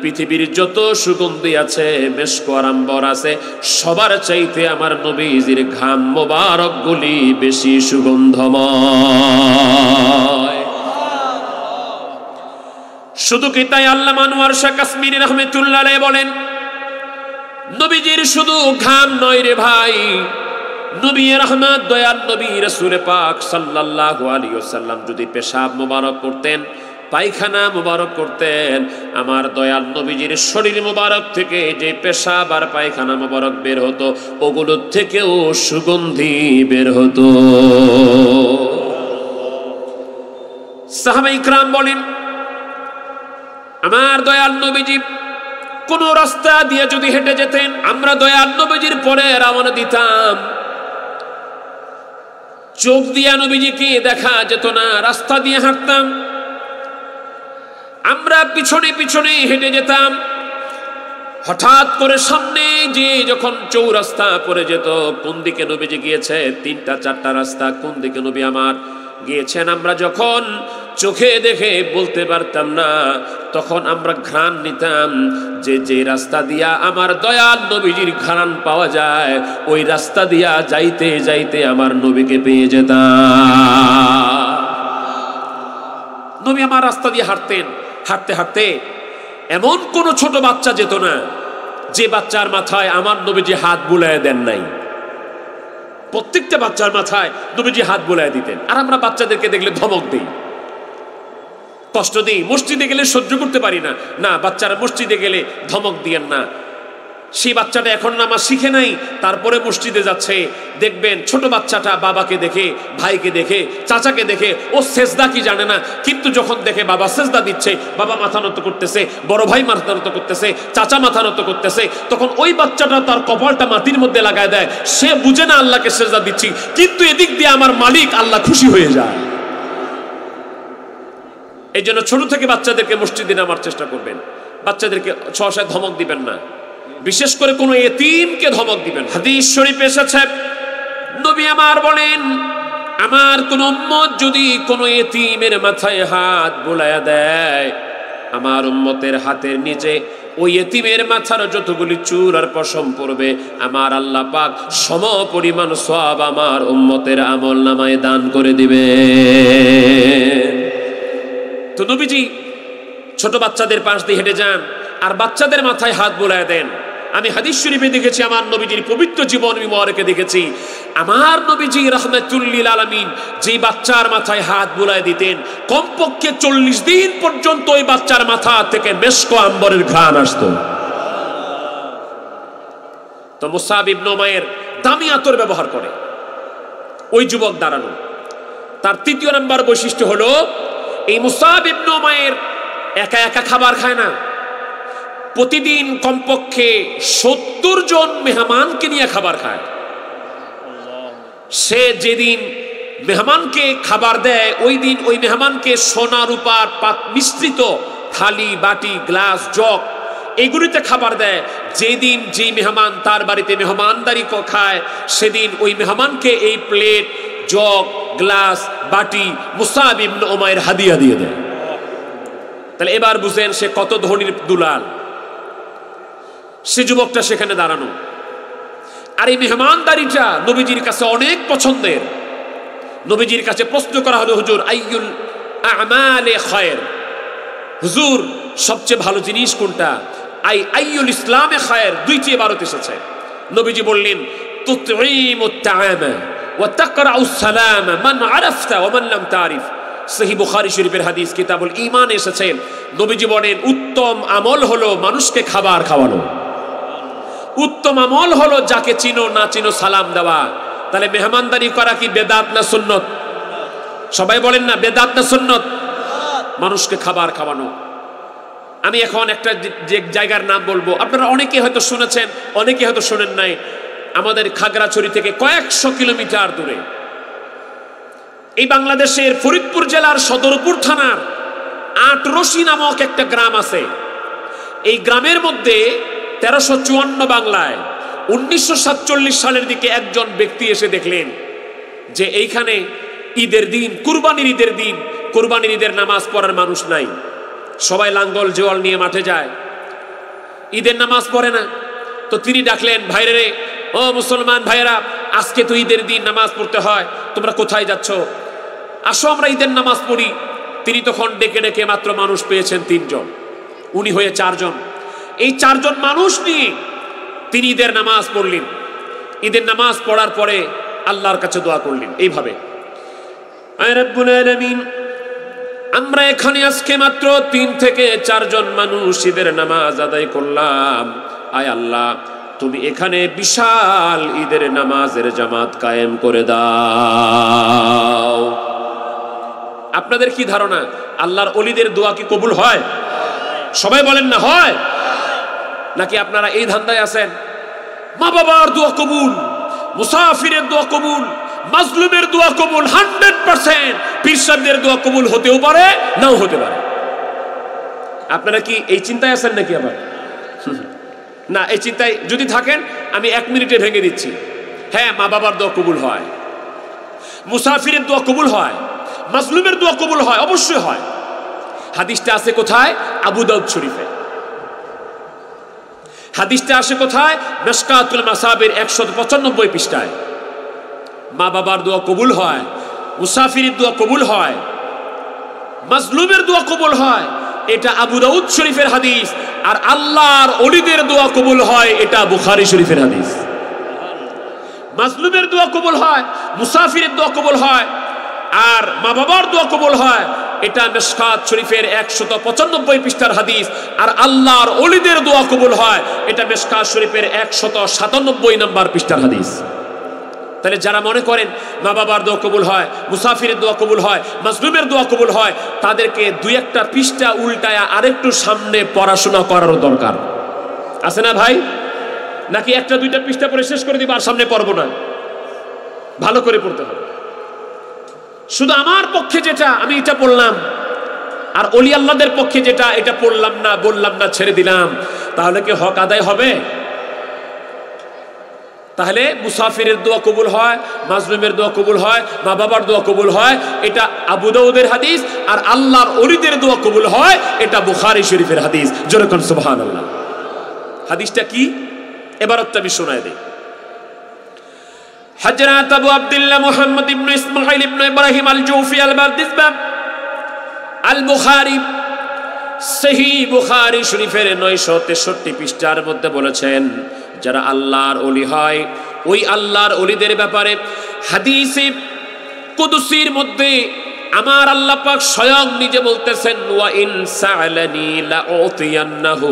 পৃথিবীর যত সুগন্ধি আছে, মেশক আর আম্বর আছে, সবার চাইতে আমার নবীজির ঘাম মোবারকগুলি বেশি সুগন্ধময়। শুধু কি তাই? আল্লামা আনোয়ার শাহ কাশ্মীরি রাহমাতুল্লাহ আলাইহি বলেন, নবীজির শুধু ঘাম নয় রে ভাই, নবী রহমত দয়াল নবী রাসূল পাক সাল্লাল্লাহু আলাইহি ওয়াসাল্লাম যদি পেশাব মোবারক করতেন, পায়খানা মোবারক করতেন, আমার দয়াল নবীজির শরীর মোবারক থেকে যে পেশাব আর পায়খানা মোবারক বের হতো, ওগুলোর থেকেও সুগন্ধি বের হতো। সাহাবায়ে ইকরাম বলেন, আমার দয়াল নবীজি কোন রাস্তা দিয়ে যদি হেঁটে যেতেন, আমরা দয়াল নবীজির পরে রওনা দিতাম। চোখ দিয়া নবীজিকে দেখা যেত না, রাস্তা দিয়ে হাঁটতাম, আমরা পিছনে পিছনে হেঁটে যেতাম। হঠাৎ করে সামনে যে যখন চৌরাস্তা পড়ে যেত, কোন দিকে নবীজি গিয়েছে, 3টা 4টা রাস্তা, কোন দিকে নবী আমার গিয়েছেন আমরা যখন চোখে দেখে বলতে পারতাম না, তখন আমরা ঘ্রাণ নিতাম যে যে রাস্তা দিয়া আমার দয়াল নবীজির ঘ্রাণ পাওয়া যায়, ওই রাস্তা দিয়া যাইতে যাইতে আমার নবীকে পেয়ে যেতাম। নবী আমার রাস্তা দিয়ে হাঁটতেন, হাঁটতে হাঁটতে এমন কোন ছোট বাচ্চা যেত না যে বাচ্চার মাথায় আমার নবীজি হাত বুলায় দেন নাই। প্রত্যেকটা বাচ্চার মাথায় নবীজি হাত বুলায় দিতেন। আর আমরা বাচ্চাদেরকে দেখলে ধমক দিই, কষ্ট দিই। মসজিদে গেলে সহ্য করতে পারি না, না বাচ্চারা মসজিদে গেলে ধমক দিয়েন না। সেই বাচ্চাটা এখন নামাজ শিখে নাই, তারপরে মসজিদে যাচ্ছে, দেখবেন ছোট বাচ্চাটা বাবাকে দেখে, ভাইকে দেখে, চাচাকে দেখে ও সেজদা কি জানে না, কিন্তু যখন দেখে বাবা সেজদা দিচ্ছে, বাবা মাথা নত করতেছে, বড় ভাই মাথা নত করতেছে, চাচা মাথা নত করতেছে, তখন ওই বাচ্চাটা তার কপালটা মাটির মধ্যে লাগায় দেয়। সে বুঝে না আল্লাহকে সেজদা দিচ্ছি, কিন্তু এদিক দিয়ে আমার মালিক আল্লাহ খুশি হয়ে যায়। এই জন্য ছোট থেকে বাচ্চাদেরকে মসজিদে নামার চেষ্টা করবেন, বাচ্চাদেরকে সহসায় ধমক দিবেন না, বিশেষ করে কোন এতিমকে ধমক দিবেন। হাদিস শরীফে এসেছে, নবী আমার বলেন, আমার কোন উম্মত যদি কোন এতিমের মাথায় হাত বুলায়া দেয়, আমার উম্মতের হাতের নিচে ওই এতিমের মাথার যতগুলি চুল আর পশম পড়বে, আমার আল্লাহ পাক সম পরিমাণ সওয়াব আমার উম্মতের আমলনামায় দান করে দিবে। তো নবীজি ছোট বাচ্চাদের পাশ দিয়ে হেঁটে যান আর বাচ্চাদের মাথায় হাত বুলায় দেন। আমি হাদিস শরীফে দেখেছি, আমার নবীজির পবিত্র জীবন মুবারকে দেখেছি, আমার নবীজি রাহমাতুল লিল আলামিন যে বাচ্চার মাথায় হাত বুলায় দিতেন, কমপক্ষে 40 দিন পর্যন্ত ওই বাচ্চার মাথা থেকে মেশক আম্বরের ঘ্রাণ আসতো। তো মুসাব ইবনে উমাইর দামি আতর ব্যবহার করে ওই যুবক দাঁড়ানো। তার 3য় নাম্বার বৈশিষ্ট্য হলো, এই মুসাব ইবনে উমাইর একা একা খাবার খায় না, প্রতিদিন কমপক্ষে 70 জন মেহমানকে নিয়ে খাবার খায়। সে যেদিন মেহমানকে খাবার দেয়, ওই দিন ওই মেহমানকে সোনা রূপার মিশ্রিত থালি, বাটি, গ্লাস, জগ এগুলিতে খাবার দেয়। যেদিন যেই মেহমান তার বাড়িতে মেহমানদারি খায়, সেদিন ওই মেহমানকে এই প্লেট, জগ, গ্লাস, বাটি মুসাব ইবনে উমাইর হাদিয়া দিয়ে দেয়। তাহলে এবার বুঝেন সে কত ধনীর দুলাল। সে যুবকটা সেখানে দাঁড়ানো, আর এই মেহমানদারিটা নবীজির কাছে অনেক পছন্দের। নবীজির কাছে প্রশ্ন করা হলো, হুজুর আইয়ুল আমালে খায়র, হুজুর সবচেয়ে ভালো জিনিস কোনটা? আইয়ুল ইসলামে খায়র, 2টি ইবারত এসেছে। নবীজি বললেন, তুতঈমুত তাআমা ওয়া তাকরাউস সালামা মান আরাফতা ওয়া মান লাম তারিফ। সহিহ বুখারী শরীফের হাদিস কিতাবুল ঈমান এসেছে। নবীজি বলেন, উত্তম আমল হলো মানুষকে খাবার খাওয়ানো, উত্তম আমল হলো যাকে চিনো না চিনো সালাম দেওয়া। তাহলে মেহমানদারি করা কি বেদাত না সুন্নত? সবাই বলেন না, বেদাত না সুন্নত? মানুষকে খাবার খাওয়ানো। আমি এখন একটা যে জায়গার নাম বলবো, আপনারা অনেকে হয়তো শুনেছেন, অনেকে হয়তো শোনেন নাই। আমাদের খাগড়াছড়ি থেকে কয়েকশো কিলোমিটার দূরে, এই বাংলাদেশের ফরিদপুর জেলার সদরপুর থানার আটরশি নামক একটা গ্রাম আছে। এই গ্রামের মধ্যে 1354 বাংলায় 1947 সালের দিকে একজন ব্যক্তি এসে দেখলেন যে এইখানে ঈদের দিন, কুরবানির ঈদের দিন, কুরবানির ঈদের নামাজ পড়ার মানুষ নাই, সবাই লাঙ্গল জোয়াল নিয়ে মাঠে যায়, ঈদের নামাজ পড়ে না। তো তিনি ডাকলেন, ভাইরে রে, ও মুসলমান ভাইয়েরা, আজকে তো ঈদের দিন, নামাজ পড়তে হয়, তোমরা কোথায় যাচ্ছ, আসো আমরা ঈদের নামাজ পড়ি। তিনি তখন ডেকে ডেকে মাত্র মানুষ পেয়েছেন 3 জন, উনি হয়ে 4 জন। এই 4 জন মানুষ নিয়ে তিনি ঈদের নামাজ পড়লেন। ঈদের নামাজ পড়ার পরে আল্লাহর কাছে দোয়া করলেন এইভাবে, আয় রব্বুল আলামিন, আমরা এখানে আজকে মাত্র 3 থেকে 4 জন মানুষ ঈদের নামাজ আদায় করলাম। আয় আল্লাহ, তুমি এখানে বিশাল ঈদের নামাজের জামাত কায়েম করে দাও। আপনাদের কি ধারণা, আল্লাহর ওলিদের দোয়া কি কবুল হয়? সবাই বলেন না হয়? নাকি আপনারা এই ধান্দায় আছেন মা বাবার দোয়া কবুল, মুসাফিরের দোয়া কবুল, মাজলুমের দোয়া কবুল, 100%, পীর সাহেবদের দোয়া কবুল হতেও পারে, নাও হতে পারে? আপনারা কি এই চিন্তায় আছেন নাকি? আবার না, এই চিন্তায় যদি থাকেন আমি 1 মিনিটে ভেঙে দিচ্ছি। হ্যাঁ, মা বাবার দোয়া কবুল হয়, মুসাফিরের দোয়া কবুল হয়, মাজলুমের দোয়া কবুল হয়, অবশ্যই হয়। হাদিসটা আছে কোথায়? আবু দাউদ শরীফে। হাদিসটা আসে কোথায়? মিশকাতুল মাসাবির 195 পৃষ্ঠায়। মা বাবার দোয়া কবুল হয়, মুসাফিরের দোয়া কবুল হয়, মাজলুমের দোয়া কবুল হয়, এটা আবু দাউদ শরীফের হাদিস। আর আল্লাহর ওলিদের দোয়া কবুল হয়, এটা বুখারী শরীফের হাদিস। মাজলুমের দোয়া কবুল হয়, মুসাফিরের দোয়া কবুল হয়, আর মা বাবার দোয়া কবুল হয়, এটা মিশকাত শরীফের 195 পৃষ্ঠার হাদিস। আর আল্লাহর ওলিদের দোয়া কবুল হয়, এটা মিশকাত শরীফের 197 নম্বর পৃষ্ঠার হাদিস। তাহলে যারা মনে করেন মা বাবার দোয়া কবুল হয়, মুসাফিরের দোয়া কবুল হয়, মাজলুমের দোয়া কবুল হয়, তাদেরকে 2-1টা পৃষ্ঠা উল্টায়া আরেকটু সামনে পড়াশোনা করার দরকার আছে না ভাই? নাকি 1-2টা পৃষ্ঠা পড়ে শেষ করে দিব আর সামনে পড়বো না? ভালো করে পড়তে হবে। শুধু আমার পক্ষে যেটা আমি এটা পড়লাম, আর ওলি আল্লাহদের পক্ষে যেটা এটা পড়লাম না, বললাম না, ছেড়ে দিলাম, তাহলে কি হক আদায় হবে? তাহলে মুসাফিরের দোয়া কবুল হয়, মাজলুমের দোয়া কবুল হয়, মা বাবার দোয়া কবুল হয়, এটা আবু দাউদের হাদিস। আর আল্লাহর ওলিদের দোয়া কবুল হয়, এটা বুখারী শরীফের হাদিস। জোরে কোন সুবহানাল্লাহ। হাদিসটা কি? এবার আমি শোনায় দেই। হযরত আবু আব্দুল্লাহ মুহাম্মদ ইবনে ইসমাঈল ইবনে ইব্রাহিম আল-জৌফি আল-বারদিসবাহ আল-বুখারী সহিহ বুখারী শরীফের 963 পৃষ্ঠার মধ্যে বলেছেন, যারা আল্লাহর ওলি হয়, ওই আল্লাহর ওলিদের ব্যাপারে হাদিসে কুদসির মধ্যে আমার আল্লাহ পাক স্বয়ং নিজে বলতেছেন, ওয়া ইন সাআলানি লাউতিয়ান্নাহু,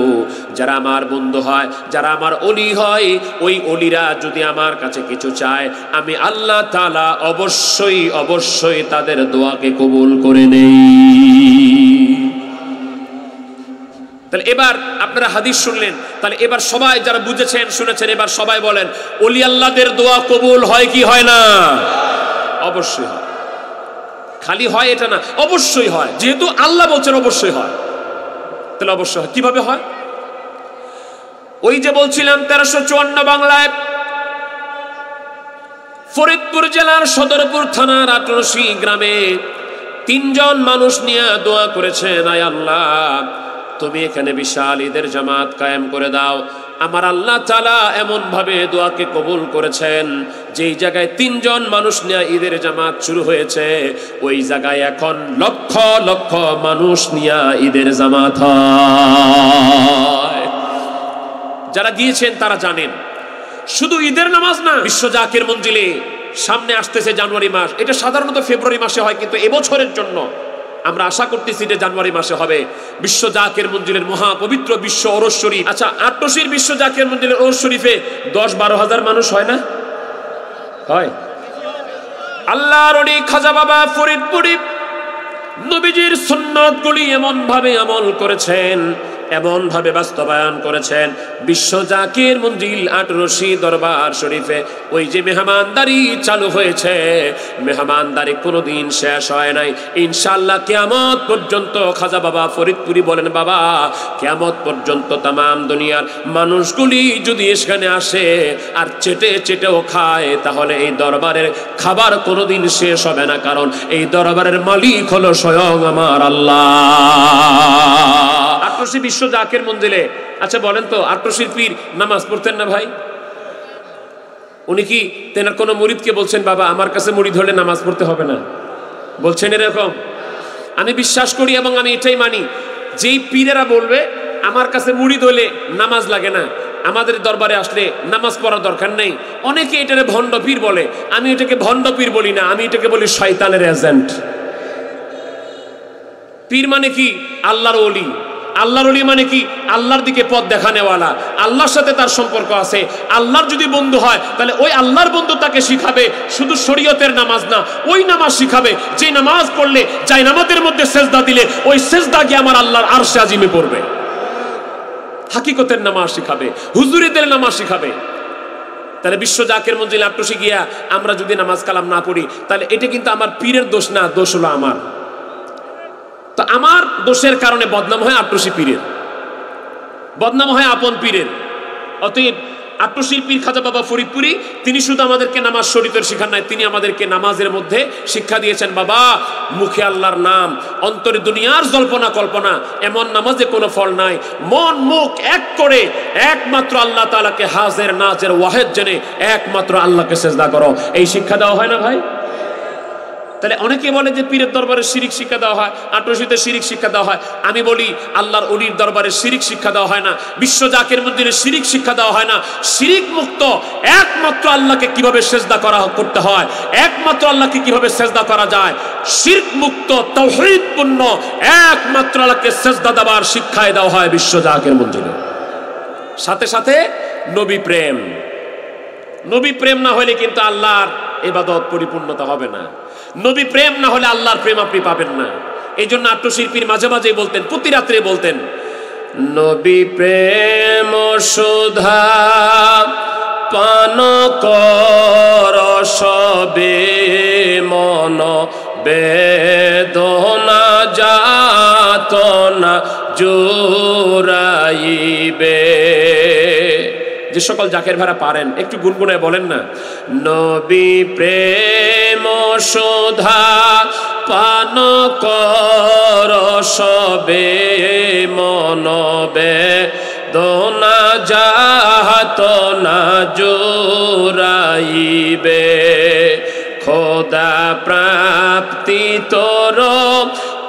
যারা আমার বন্ধু হয়, যারা আমার ওলি হয়, ওই ওলিরা যদি আমার কাছে কিছু চায়, আমি আল্লাহ তাআলা অবশ্যই অবশ্যই তাদের দোয়াকে কবুল করে নেই। তাহলে এবার আপনারা হাদিস শুনলেন, তাহলে এবার সবাই যারা বুঝেছেন শুনেছেন, এবার সবাই বলেন, ওলি আল্লাহদের দোয়া কবুল হয় কি হয় না? অবশ্যই হয়। খালি হয় এটা না, অবশ্যই হয়। যেহেতু আল্লাহ বলছেন অবশ্যই হয়, তাহলে অবশ্যই হয়। কিভাবে হয়? ওই যে বলছিলাম 1354 বাংলায় ফরিদপুর জেলার সদরপুর থানার 18 গ্রামে 3 জন মানুষ নিয়ে দোয়া করেছেন, আয় আল্লাহ, তুমি এখানে বিশাল ঈদের জামাত কায়েম করে দাও। আমার আল্লাহ তাআলা এমন ভাবে দোয়াকে কবুল করেছেন, যেই জায়গায় 3 জন মানুষ নিয়ে ঈদের জামাত শুরু হয়েছে, ওই জায়গায় এখন লক্ষ লক্ষ মানুষ নিয়ে ঈদের জামাত হয়। যারা গিয়েছেন তারা জানেন, শুধু ঈদের নামাজ না, বিশ্ব জাকির মঞ্জিলে সামনে আসতেছে জানুয়ারি মাস। এটা সাধারণত ফেব্রুয়ারি মাসে হয়, কিন্তু এবছরের জন্য আমরা আশা করতেছি যে জানুয়ারি মাসে হবে। বিশ্ব জাকির মঞ্জিলের মহা পবিত্র বিশ্ব ওরস শরীফ। আচ্ছা, ৮০ বিশ্ব জাকির মঞ্জিলের ওরস শরীফে ১০-১২ হাজার মানুষ হয় না? হয়। আল্লাহর ওলি খাজা বাবা ফরিদপুরি নবীজির সুন্নাতগুলি এমন ভাবে আমল করেছেন, এমন ভাবে বাস্তবায়ন করেছেন। বিশ্ব জাকির মঞ্জিল আটরশি দরবার শরীফে ওই যে মেহমানদারি চালু হয়েছে, মেহমানদারি কোনোদিন শেষ হয় নাই। ইনশাআল্লাহ কিয়ামত পর্যন্ত খাজা বাবা ফরিদপুরি বলেন, বাবা কিয়ামত পর্যন্ত তামাম দুনিয়ার মানুষগুলি যদি এখানে আসে আর চেটে চেটেও খায়, তাহলে এই দরবারের খাবার কোনোদিন শেষ হবে না, কারণ এই দরবারের মালিক হলো স্বয়ং আমার আল্লাহ। আটরশি বিশ্ব জাকির মঞ্জিলে, আচ্ছা বলেন তো, আটরশির পীর নামাজ পড়তেন না ভাই? উনি কি তেনার কোনো মুরিদকে বলছেন, বাবা আমার কাছে মুরিদ হলে নামাজ পড়তে হবে না? বলছেন এরকম? আমি বিশ্বাস করি এবং আমি এটাই মানি, যেই পীরেরা বলবে আমার কাছে মুরিদ হলে নামাজ লাগে না, আমাদের দরবারে আসলে নামাজ পড়ার দরকার নেই, অনেকে এটাকে ভণ্ড পীর বলে। আমি এটাকে ভণ্ড পীর বলি না, আমি এটাকে বলি শয়তানের এজেন্ট। পীর মানে কি? আল্লাহর ওলি। আল্লাহর ওলি মানে কি? আল্লাহর দিকে পথ দেখানেওয়ালা, আল্লাহর সাথে তার সম্পর্ক আছে। আল্লাহর যদি বন্ধু হয় তাহলে ওই আল্লাহর বন্ধু তাকে শিখাবে শুধু শরীয়তের নামাজ না, ওই নামাজ শিখাবে যে নামাজ পড়লে যাই নামাজের মধ্যে সেজদা দিলে ওই সেজদা গিয়ে আমার আল্লাহর আরশে আজিমে পড়বে। হাকিকতের নামাজ শিখাবে, হুজুরিদের নামাজ শিখাবে। তাহলে বিশ্ব জাকির মঞ্জিল আটরশি গিয়া আমরা যদি নামাজ কালাম না পড়ি, তাহলে এটা কিন্তু আমার পীরের দোষ না, দোষ হলো আমার। তো আমার দোষের কারণে বদনাম হয় আটরশি পীরের, বদনাম হয় আপন পীরের। অতএব আটরশির পীর খাজা বাবা ফরিদপুরি তিনি শুধু আমাদেরকে নামাজ শরীফের শিক্ষা নাই, তিনি আমাদেরকে নামাজের মধ্যে শিক্ষা দিয়েছেন। বাবা মুখে আল্লাহর নাম, অন্তরে দুনিয়ার জল্পনা কল্পনা, এমন নামাজে কোনো ফল নাই। মন মুখ এক করে একমাত্র আল্লাহ তাআলাকে হাজির নাজির ওয়াহিদ জেনে একমাত্র আল্লাহকে সেজদা করো, এই শিক্ষা দেওয়া হয় না ভাই? তাহলে অনেকে বলে যে পীরের দরবারে শিরিক শিক্ষা দেওয়া হয়, আটরশিতে শিরিক শিক্ষা দেওয়া হয়। আমি বলি আল্লাহর ওলির দরবারে শিরিক শিক্ষা দেওয়া হয় না, বিশ্ব জাকির মন্দিরে শিরিক শিক্ষা দেওয়া হয় না। শিরিক মুক্ত একমাত্র আল্লাহকে কিভাবে সেজদা করতে হয়, একমাত্র আল্লাহকে কিভাবে সেজদা করা যায়, শিরক মুক্ত তাওহীদপূর্ণ একমাত্র আল্লাহকে সেজদা দেওয়ার শিক্ষায় দেওয়া হয় বিশ্ব জাকির মন্দিরে। সাথে সাথে নবী প্রেম, নবী প্রেম না হলে কিন্তু আল্লাহর ইবাদত পরিপূর্ণতা হবে না। নবী প্রেম না হলে আল্লাহর প্রেম আপনি পাবেন না। এই জন্য আটরশির পীর মাঝে মাঝে বলতেন, প্রতি রাত্রে বলতেন, নবী প্রেম সুধা পান কর সবে মন বেদনা যাতনা জুড়াইবে। যে সকল জাকের ভাড়া পারেন একটু গুনগুনায় বলেন না, নবী প্রেম সুধা পান কর সবে মন বেদনা যাতনা জুড়াইবে। খোদা প্রাপ্তি তোর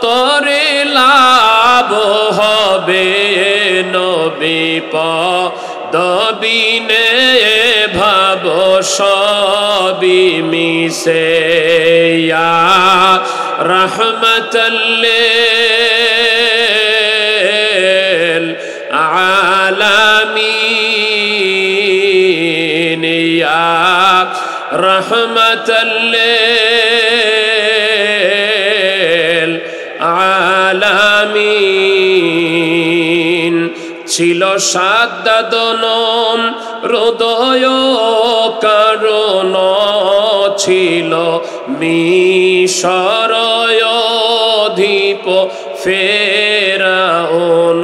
তরে লাভ হবে, নবী দবিনে ভাব সবই মিশে। ইয়া রাহমাতাল্লিল আলামিন, ইয়া রাহমাতাল্লিল আলামিন। ছিল সাদ্দাদনম হৃদয় কারণ, ছিল মিশরয় অধিপ ফেরাউন।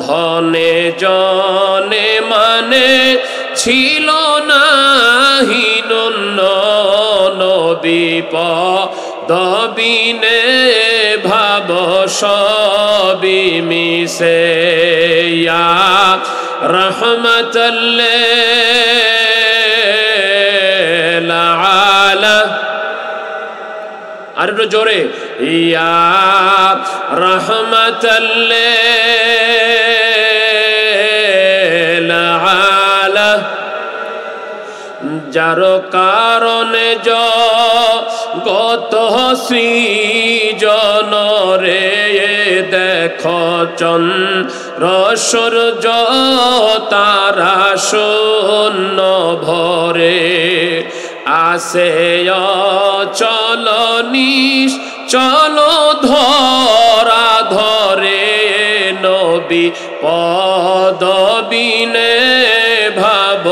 ধনে জনে মানে ছিল নাহি নুন্ন, নবী দবিনে ভাব সবই মিশে। ইয়া রাহমাতাল্লিল আলামিন। আর একটু জোরে, ইয়া রাহমাতাল্লিল আলামিন। যার কারণে গত সৃজন রে দেখ চন্দ্র সূর্য তারা শূন্য ভরে। আসে চল নিশ চলো ধরা ধরে, বিপদবিনে ভাব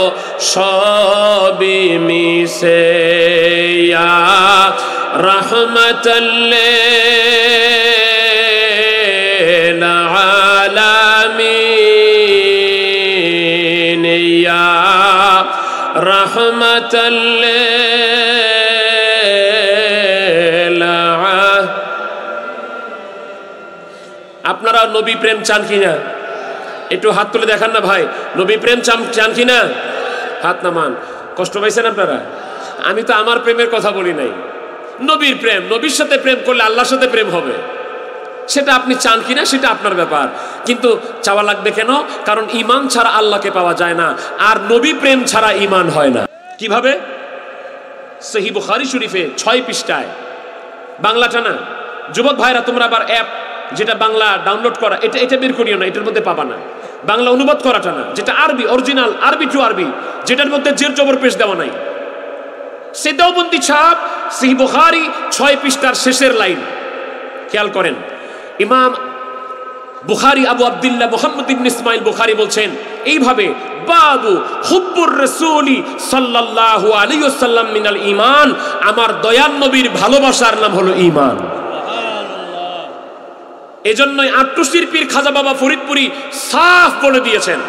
সবই মিশে ইয়া রাহমাতাল্লিল আলামিন ইয়া রাহমাতাল্লিল। আপনারা নবী প্রেম চান কিনা? একটু হাত তুলে দেখান না ভাই, নবী প্রেম চান কিনা? হাত নামান। কষ্ট পাইছেন আপনারা? আমি তো আমার প্রেমের কথা বলি নাই, নবীর প্রেম। নবীর সাথে প্রেম করলে আল্লাহর সাথে প্রেম হবে, সেটা আপনি চান কিনা সেটা আপনার ব্যাপার, কিন্তু চাওয়া লাগবে কেন? কারণ ঈমান ছাড়া আল্লাহকে পাওয়া যায় না, আর নবী প্রেম ছাড়া ঈমান হয় না। কিভাবে? সহিহ বুখারী শরীফে 6 পৃষ্ঠায়, বাংলাটা না যুবক ভাইরা, তোমরা আবার অ্যাপ যেটা বাংলা ডাউনলোড করা এটা বের করিও না, এটার মধ্যে পাবা না। বাংলা অনুবাদ করাটা না, যেটা আরবি অরিজিনাল, আরবি টু আরবি, যেটার মধ্যে জের জবর পেশ দেওয়া নাই, সে দেওবন্দি ছাপ সহিহ বুখারী 6 পৃষ্ঠার শেষের লাইন খেয়াল করেন। ইমাম বুখারী আবু আব্দুল্লাহ মুহাম্মদ ইবনে ইসমাইল বুখারী বলছেন এইভাবে, বাবু হুব্বুর রাসূলি সাল্লাল্লাহু আলাইহি ওয়াসাল্লাম মিনাল ঈমান, আমার দয়াল নবীর ভালোবাসার নাম হলো ঈমান। এজন্যই আট্টুসির পীর খাজা বাবা ফরিদপুরি সাফ বলে দিয়েছেন।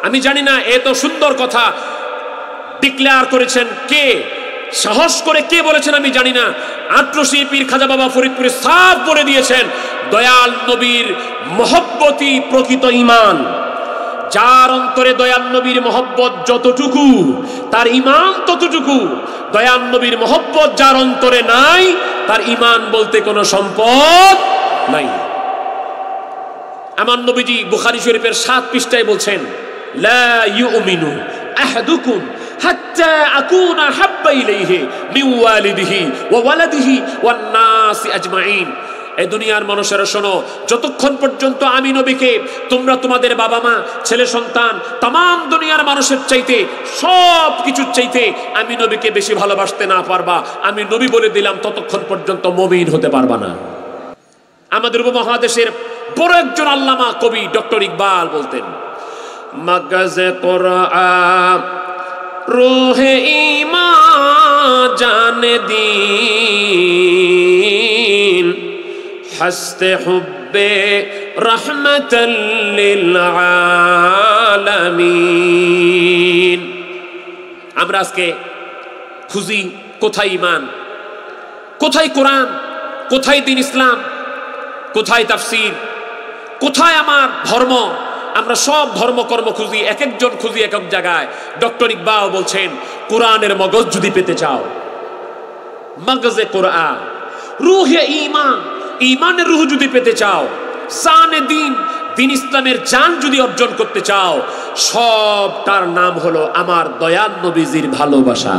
আমি জানি না এত সুন্দর কথা ডিক্লেয়ার করেছেন কে, সাহস করে কে বলেছেন আমি জানি না। আট্টুসির পীর খাজা বাবা ফরিদপুরি সাফ বলে দিয়েছেন, দয়াল নবীর মহব্বতই প্রকৃত ঈমান। যার অন্তরে দয়াল নবীর মহব্বত যতটুকু, তার ঈমান ততটুকু। দয়াল নবীর মহব্বত যার অন্তরে নাই, তার ঈমান বলতে কোনো সম্পদ নাই। আমার নবীজি বুখারী শরীফের 7 পৃষ্ঠায় বলছেন, লা ইউমিনু আহাদুকুম হাত্তা আকুনা হাব্বা ইলাইহি মিন ওয়ালিদিহি ওয়া ওয়ালাদিহি ওয়ান নাসি আজমাইন। এই দুনিয়ার মানুষেরা শোনো, যতক্ষণ পর্যন্ত আমি নবীকে তোমরা তোমাদের বাবা মা, ছেলে সন্তান, तमाम দুনিয়ার মানুষের চাইতে, সব কিছুর চাইতে আমি নবীকে বেশি ভালোবাসতে না পারবা, আমি নবী বলে দিলাম, ততক্ষণ পর্যন্ত মুমিন হতে পারবা না। আমাদের উপমহাদেশের বড় একজন আল্লামা কবি ডক্টর ইকবাল বলতেন, মাগজে কোরআন রূহে ঈমান জানে দীন হস্তে হুব্বে রহমতাল লিল আলামিন। আমরা আজকে খুঁজি কোথায় ঈমান, কোথায় কোরআন, কোথায় দ্বীন ইসলাম, কোথায় তাফসীর, কোথায় আমার ধর্ম। আমরা সব ধর্মকর্ম খুঁজি, এক একজন খুঁজি এক এক জায়গায়। ডক্টর ইকবাল বলছেন, কোরআনের মগজ যদি পেতে চাও, মগজে কোরআন রূহে ঈমান, ঈমানের রূহ যদি পেতে চাও, জানে দ্বীন, দ্বীন ইসলামের জান যদি অর্জন করতে চাও, সবটার নাম হলো আমার দয়াল নবীজির ভালোবাসা।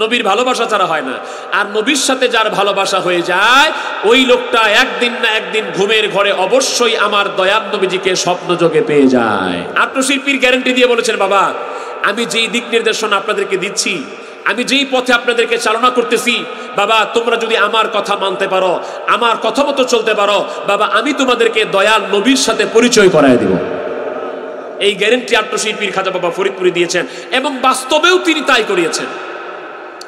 নবীর ভালোবাসা ছাড়া হয় না। আর নবীর সাথে যার ভালোবাসা হয়ে যায়, ওই লোকটা একদিন না একদিন ঘুমের ঘরে অবশ্যই আমার দয়াল নবীজিকে স্বপ্ন যোগে পেয়ে যায়। আট্টুসির পীর গ্যারান্টি দিয়ে বলেছেন, বাবা আমি যেই দিক নির্দেশনা আপনাদেরকে দিচ্ছি, আমি যেই পথে আপনাদেরকে চালনা করতেছি, বাবা তোমরা যদি আমার কথা মানতে পারো, আমার কথা মতো চলতে পারো, বাবা আমি তোমাদেরকে দয়াল নবীর সাথে পরিচয় করায় দিব। এই গ্যারান্টি আট্টুসির পীর খাজা বাবা ফরিদপুরি দিয়েছেন, এবং বাস্তবেও তিনি তাই করিয়েছেন।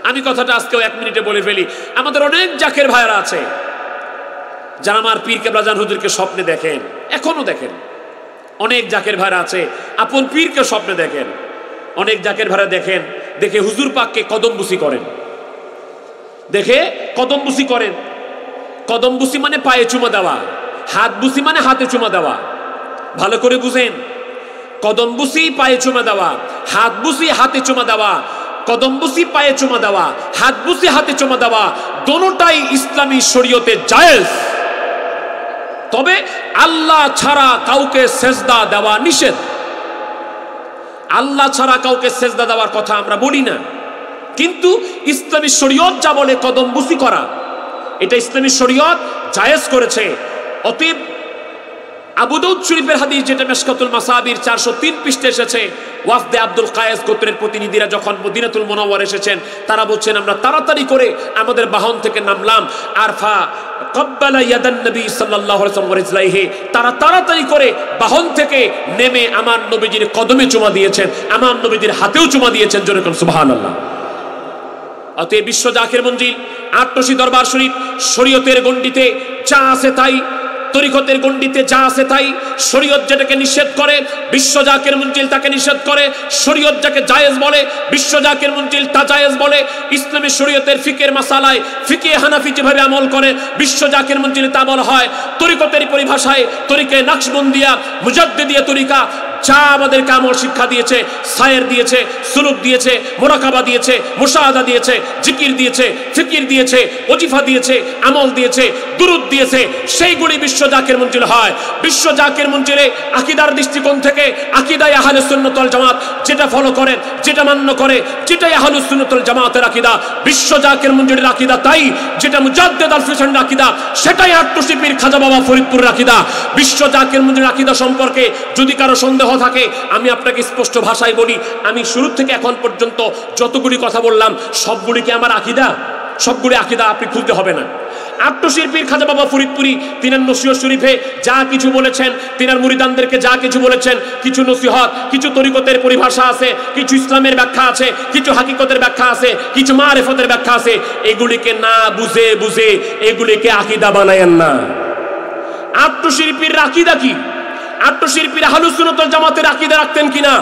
আমি কথাটা আজকেও 1 মিনিটে বলে ফেলি। আমাদের অনেক জাকের ভাইরা আছে যারা আমার পীর কেবলা জান হুজুরকে স্বপ্নে দেখেন, এখনো দেখেন। অনেক জাকের ভাইরা আছে আপন পীরকে স্বপ্নে দেখেন। অনেক জাকের ভাইরা দেখেন, দেখে হুজুর পাককে কদমবুসি করেন, দেখে কদমবুসি করেন। কদমবুসি মানে পায়ে চুমা দেওয়া, হাতবুসি মানে হাতে চুমা দেওয়া। ভালো করে বুঝেন, কদমবুসি পায়ে চুমা দেওয়া, হাতবুসি হাতে চুমা দেওয়া। কদমবুসি পায়ে চুমা দেওয়া, হাতবুসি হাতে চুমা দেওয়া, দোনোটাই ইসলামী শরীয়তে জায়েজ। তবে আল্লাহ ছাড়া কাউকে সেজদা দেওয়া নিষেধ। আল্লাহ ছাড়া কাউকে সেজদা দেওয়ার কথা আমরা বলি না, কিন্তু ইসলামী শরীয়ত যা বলে কদমবুসি করা, এটা ইসলামী শরীয়ত জায়েজ করেছে। অতএব আবু দাউদ শরীফের হাদিস, যেটা মিশকাতুল মাসাবির 403 পৃষ্ঠাে এসেছে, ওয়াফদে আব্দুল কায়েস গোত্রের প্রতিনিধিরা যখন মদিনাতুল মুনাওয়ারা এসেছেন, তারা বলছেন আমরা তাড়াতাড়ি করে আমাদের বাহন থেকে নামলাম, আর কাব্বালা ইয়াদান নবী সাল্লাল্লাহু আলাইহি ওয়াসাল্লাম ওয়া রিজলাইহি, তারা তাড়াতাড়ি করে বাহন থেকে নেমে আমার নবীজির কদমে চুমা দিয়েছেন, আমার নবীজির হাতেও চুমা দিয়েছেন। জোরে কোন সুবহানাল্লাহ। অতএব বিশ্ব জাকের মঞ্জিল আটশি দরবার শরীফ শরীয়তের গণ্ডিতে যা আছে তাই, তরিকতের গণ্ডিতে যা আছে তাই, শরীয়ত যেটাকে নিষেধ করে বিশ্ব জাকের মঞ্জিল তাকে নিষেধ করে, শরীয়ত যাকে জায়েজ বলে বিশ্ব জাকের মঞ্জিল তা জায়েজ বলে। ইসলামী শরীয়তের ফিকের মাসালায় ফিকে হানাফি যেভাবে আমল করে বিশ্ব জাকের মঞ্জিলে তা বলা হয়। তরিকতের পরিভাষায় তরিকে নাকশবন্দিয়া মুজাদ্দিদিয়া তরিকা যা আমাদেরকে আমল শিক্ষা দিয়েছে, সায়ের দিয়েছে, সুলুক দিয়েছে, মোরাকাবা দিয়েছে, মুশাহাদা দিয়েছে, জিকির দিয়েছে, ফিকির দিয়েছে, ওজিফা দিয়েছে, আমল দিয়েছে, দুরুদ দিয়েছে, সেইগুলি বিশ্ব জাকের মঞ্জিল হয়। বিশ্ব জাকের মঞ্জিলে আকীদার দৃষ্টিকোণ থেকে আকীদায়ে আহলে সুন্নাত ওয়াল জামাত যেটা ফলো করে, যেটা মান্য করে, যেটাই আহলে সুন্নাত ওয়াল জামাতের আকীদা, বিশ্ব জাকের মঞ্জিলের আকীদা তাই, যেটা মুজাদ্দিদ আল ফিসানের আকীদা সেটাই আটশি পীর খাজা বাবা ফরিদপুরের আকীদা। বিশ্ব জাকের মঞ্জিলের আকীদা সম্পর্কে যদি কারো সন্দেহ থাকে আমি আপনাকে স্পষ্ট ভাষায় বলি, আমি শুরু থেকে এখন পর্যন্ত যতগুলি কথা বললাম সবগুলি কি আমার আকীদা? সবগুলি আকীদা আপনি খুলতে হবে না। আটশির পীর খাজা বাবা ফরিদপুরি তিনার নসিহত শরীফে যা কিছু বলেছেন, তিনার মুরিদানদেরকে যা কিছু বলেছেন, কিছু নসিহত, কিছু তরিকতের পরিভাষা আছে, কিছু ইসলামের ব্যাখ্যা আছে, কিছু হাকিকতের ব্যাখ্যা আছে, কিছু মারিফতের ব্যাখ্যা আছে, এগুলিকে না বুঝে বুঝে এগুলিকে আকীদা বানায়েন না। আটশির পীর আকীদা কি? আটশির পীর আহলুস সুন্নাত ওয়াল জামাতের আকীদা রাখতেন কিনা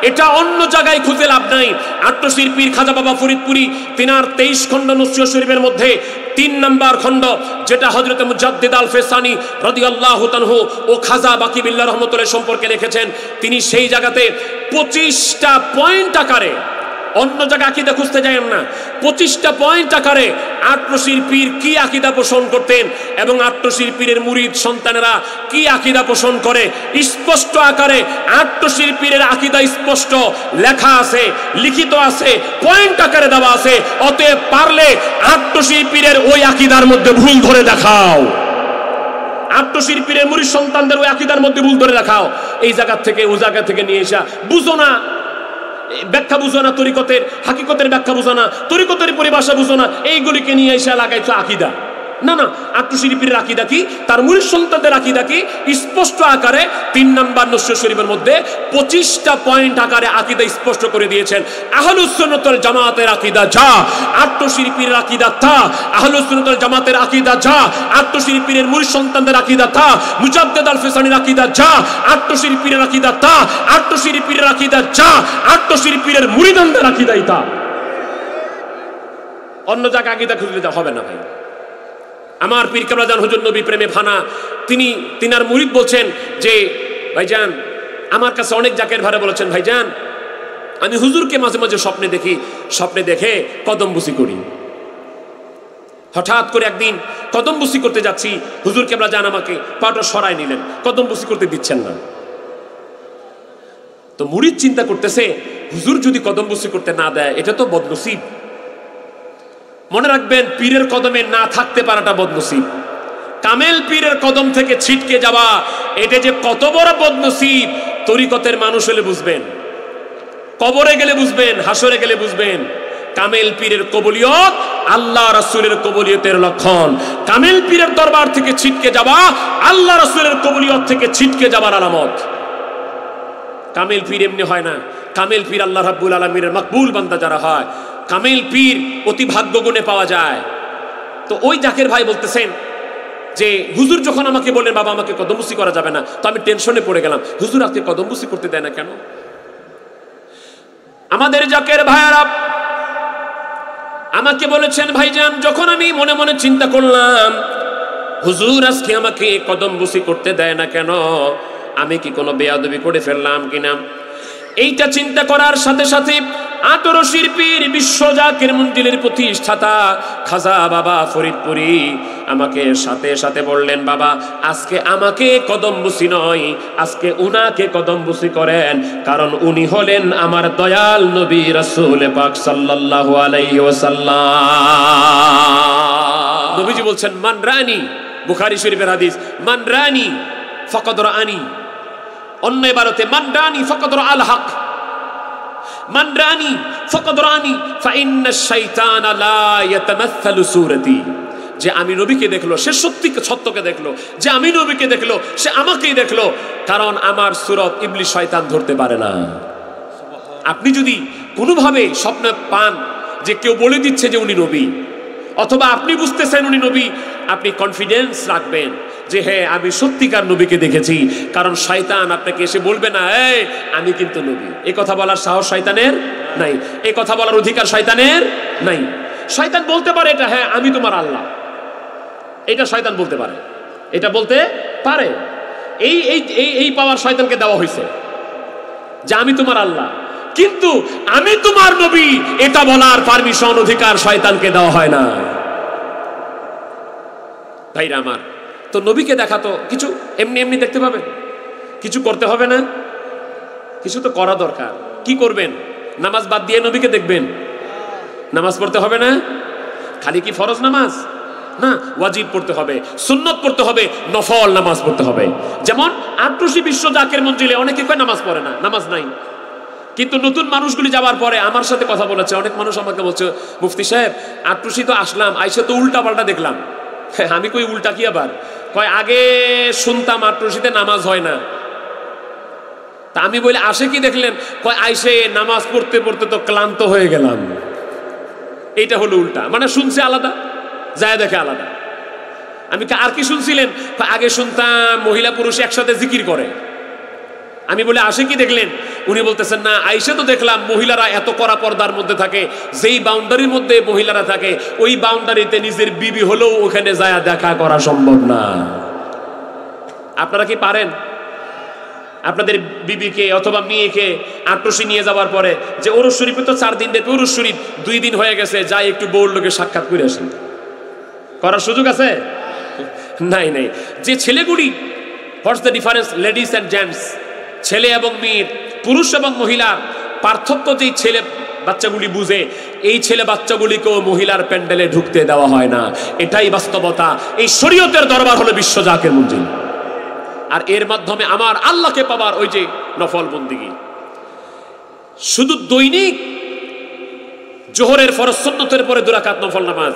এটা অন্য জায়গায় খুঁজে লাভ নাই। আটশির পীর খাজা বাবা ফরিদপুরি তিনার 23 খণ্ড নসিহত শরীফের মধ্যে 3 নম্বর খণ্ড যেটা হযরত মুজাদ্দিদ আল ফিসানি রাদিয়াল্লাহু তাআলা ও খাজা বাকি বিল্লাহ রাহমাতুল্লাহ সম্পর্কে লিখেছেন, তিনি সেই জায়গাতে 25টা পয়েন্ট আকারে, অন্য জায়গায় আকীদা খুঁজতে যাবেন না, 25টা পয়েন্ট আকারে আটশির পীর কি আকীদা পোষণ করতেন এবং আটশির পীরের মুরিদ সন্তানেরা কি আকীদা পোষণ করে স্পষ্ট আকারে আটশির পীরের আকীদা স্পষ্ট লেখা আছে, লিখিত আছে, পয়েন্ট আকারে দেওয়া আছে। অতএব পারলে আটশির পীরের ওই আকীদার মধ্যে ভুল ধরে দেখাও, আটশির পীরের মুরিদ সন্তানদের ওই আকীদার মধ্যে ভুল ধরে দেখাও। এই জায়গা থেকে ও জায়গা থেকে নিয়ে এসা বুঝো না, ব্যাখ্যা বুঝো না, তরিকতের হাকিকতের ব্যাখ্যা বুঝো না, তরিকতের পরিভাষা বুঝো না, এইগুলিকে নিয়ে এসে লাগাইছো আকীদা। না না, আটশির পীরের আকীদা কি, তার মুরিদ সন্তানদের আকীদা কি স্পষ্ট আকারে 3 নম্বর নসিহত শরীফের মধ্যে 25টা পয়েন্ট আকারে আকীদা স্পষ্ট করে দিয়েছেন। আহলুস সুন্নাত ওয়াল জামাতের আকীদা যা, আটশির পীরের আকীদা তা, আহলুস সুন্নাত ওয়াল জামাতের আকীদা যা, আটশির পীরের মুরিদ সন্তানদের আকীদা তা, মুজাদ্দিদ আল ফিসানির আকীদা যা, আটশির পীরের আকীদা তা, আটশির পীরের আকীদা যা, আটশির পীরের মুরিদানদের আকীদাই তা। অন্য জায়গায় আকীদা খুঁজলে হবে না ভাই। আমার পীর কেবলা জান হুজুর নবী প্রেমে ফানা, তিনার মুরিদ বলছেন যে ভাইজান আমার কাছে অনেক জাকের ভাড়া বলেছেন, ভাইজান আমি হুজুরকে মাঝে মাঝে স্বপ্নে দেখি, স্বপ্নে দেখে কদম বুসি করি। হঠাৎ করে একদিন কদম বুসি করতে যাচ্ছি, হুজুর কেবলা জান আমাকে পাটা সরাই নিলেন, কদম বুসি করতে দিচ্ছেন না। তো মুরিদ চিন্তা করতেছে হুজুর যদি কদম বুসি করতে না দেয় এটা তো বদনসিব। মনে রাখবেন পীরের কদমে না থাকতে পারাটা বদনসিব, কামেল পীরের কদম থেকে ছিটকে যাওয়া এটা যে কত বড় বদনসিব তরিকতের মানুষ হলে বুঝবেন, কবরে গেলে বুঝবেন, হাসরে গেলে বুঝবেন। কামেল পীরের কবুলিয়ত আল্লাহ রাসূলের কবুলিয়তের লক্ষণ। কামেল পীরের দরবার থেকে ছিটকে যাওয়া আল্লাহ রাসূলের কবুলিয়ত থেকে ছিটকে যাওয়ার আলামত। কামেল পীর এমনি হয় না, কামেল পীর আল্লাহ রাব্বুল আলামিনের মকবুল বান্দা যারা হয়, কামেল পীর অতি ভাগ্য গুণে পাওয়া যায়। তো ওই জাকের ভাই বলতেছেন যে হুজুর যখন আমাকে বললেন বাবা আমাকে কদমবুসি করা যাবে না, তো আমি টেনশনে পড়ে গেলাম, হুজুর আপনি কদমবুসি করতে দেয় না কেন? আমাদের জাকের ভাইয়ারা আমাকে বলেছেন ভাইজান যখন আমি মনে মনে চিন্তা করলাম হুজুর আজকে আমাকে কদমবুসি করতে দেয় না কেন, আমি কি কোনো বেয়াদবি করে ফেললাম কিনা, এইটা চিন্তা করার সাথে সাথে আটশির পীর বিশ্ব জাকের মঞ্জিলের প্রতিষ্ঠাতা খাজা বাবা ফরিদপুরি আমাকে সাথে সাথে বললেন বাবা আজকে আমাকে কদমবুসি নয়, আজকে উনাকে কদমবুসি করেন, কারণ উনি হলেন আমার দয়াল নবী রাসূল পাক সাল্লাল্লাহু আলাইহি ওয়াসাল্লাম। নবীজি বলছেন মান রানি, বুখারী শরীফের হাদিস, মান রানি ফাকাদ রাআনি। অন্য ইবারতে মান রানি ফাকাদ রাআল হক, মান রানি ফাকাদ রানি ফাইন্নাশ শাইতানা লা ইয়াতামাসসালু সূরাতি যে আমি নবীকে দেখলো, সে সত্যকে দেখলো, যে আমি নবীকে দেখলো সে আমাকেই দেখলো, কারণ আমার সূরত ইবলিস শয়তান ধরতে পারে না। আপনি যদি কোনোভাবে স্বপ্নে পান যে কেউ বলে দিচ্ছে যে উনি নবী, অথবা আপনি বুঝতেছেন উনি নবী, আপনি কনফিডেন্স রাখবেন যে হ্যাঁ আমি সত্যিকার নবীকে দেখেছি, কারণ শয়তান আপনাকে এসে বলবে না এই আমি কিন্তু নবী। এই কথা বলার সাহস শয়তানের নাই, এই কথা বলার অধিকার শয়তানের নাই। শয়তান বলতে পারে এটা হ্যাঁ আমি তোমার আল্লাহ, এটা শয়তান বলতে পারে, এটা বলতে পারে। এই এই এই পাওয়ার শয়তানকে দেওয়া হয়েছে যে আমি তোমার আল্লাহ, কিন্তু আমি তোমার নবী এটা বলার পারমিশন অধিকার শয়তানকে দেওয়া হয় না। ভাইরা আমার, তো নবীকে দেখা তো কিছু এমনি এমনি দেখতে পাবেন, কিছু করতে হবে না, কিছু তো করা দরকার। কি করবেন? নামাজ বাদ দিয়ে নবীকে দেখবেন? নামাজ পড়তে হবে না? খালি কি ফরজ নামাজ না, ওয়াজিব পড়তে হবে, সুন্নত পড়তে হবে, নফল নামাজ পড়তে হবে। যেমন আট্রসি বিশ্ব জাকের মঞ্জিলে অনেকে কয় নামাজ পড়ে না, নামাজ নাই। কিন্তু নতুন মানুষগুলি যাওয়ার পরে আমার সাথে কথা বলেছে, অনেক মানুষ আমাকে বলছে মুফতি সাহেব আট্রসি তো আসলাম, আইসা তো উল্টা পাল্টা দেখলাম। আমি কই উল্টা কি আবার? কয় আগে শুনতাম আট্রসিতে নামাজ হয় না, তা আমি বলি আসে কি দেখলেন? কয় আইসে নামাজ পড়তে পড়তে তো ক্লান্ত হয়ে গেলাম। এইটা হলো উল্টা, মানে শুনছে আলাদা, যায় দেখে আলাদা। আমি আর কি শুনছিলেন? আগে শুনতাম মহিলা পুরুষ একসাথে জিকির করে। আমি বলে আসে কি দেখলেন? উনি বলতেছেন না আইসে তো দেখলাম মহিলারা এত কড়া পর্দার মধ্যে থাকে, যেই বাউন্ডারির মধ্যে মহিলারা থাকে ওই বাউন্ডারিতে নিজের বিবি হলেও ওখানে যায় দেখা করা সম্ভব না। আপনারা কি পারেন আপনাদের বিবিকে অথবা মেয়েকে আট্রসি নিয়ে যাওয়ার পরে যে ওরস শরীফে তো 4 দিন ব্যাপী ওরস শরীফ, 2 দিন হয়ে গেছে, যাই একটু বউর লোকে সাক্ষাৎ করে আসেন, করার সুযোগ আছে? নাই নাই। যে ছেলেগুলি, what's the difference ladies and gents, ছেলে এবং মেয়ে, পুরুষ এবং মহিলা পার্থক্য যেই ছেলে বাচ্চাগুলি বুঝে, এই ছেলে বাচ্চাগুলিকেও মহিলার প্যান্ডেলে ঢুকতে দেওয়া হয় না। এটাই বাস্তবতা। এই শরীয়তের দরবার হলো বিশ্ব জাকের মঞ্জিল, আর এর মাধ্যমে আমার আল্লাহকে পাবার ওই যে নফল বন্দিগি। শুধু দৈনিক জোহরের ফরজ সুন্নতের পরে 2 রাকাত নফল নামাজ,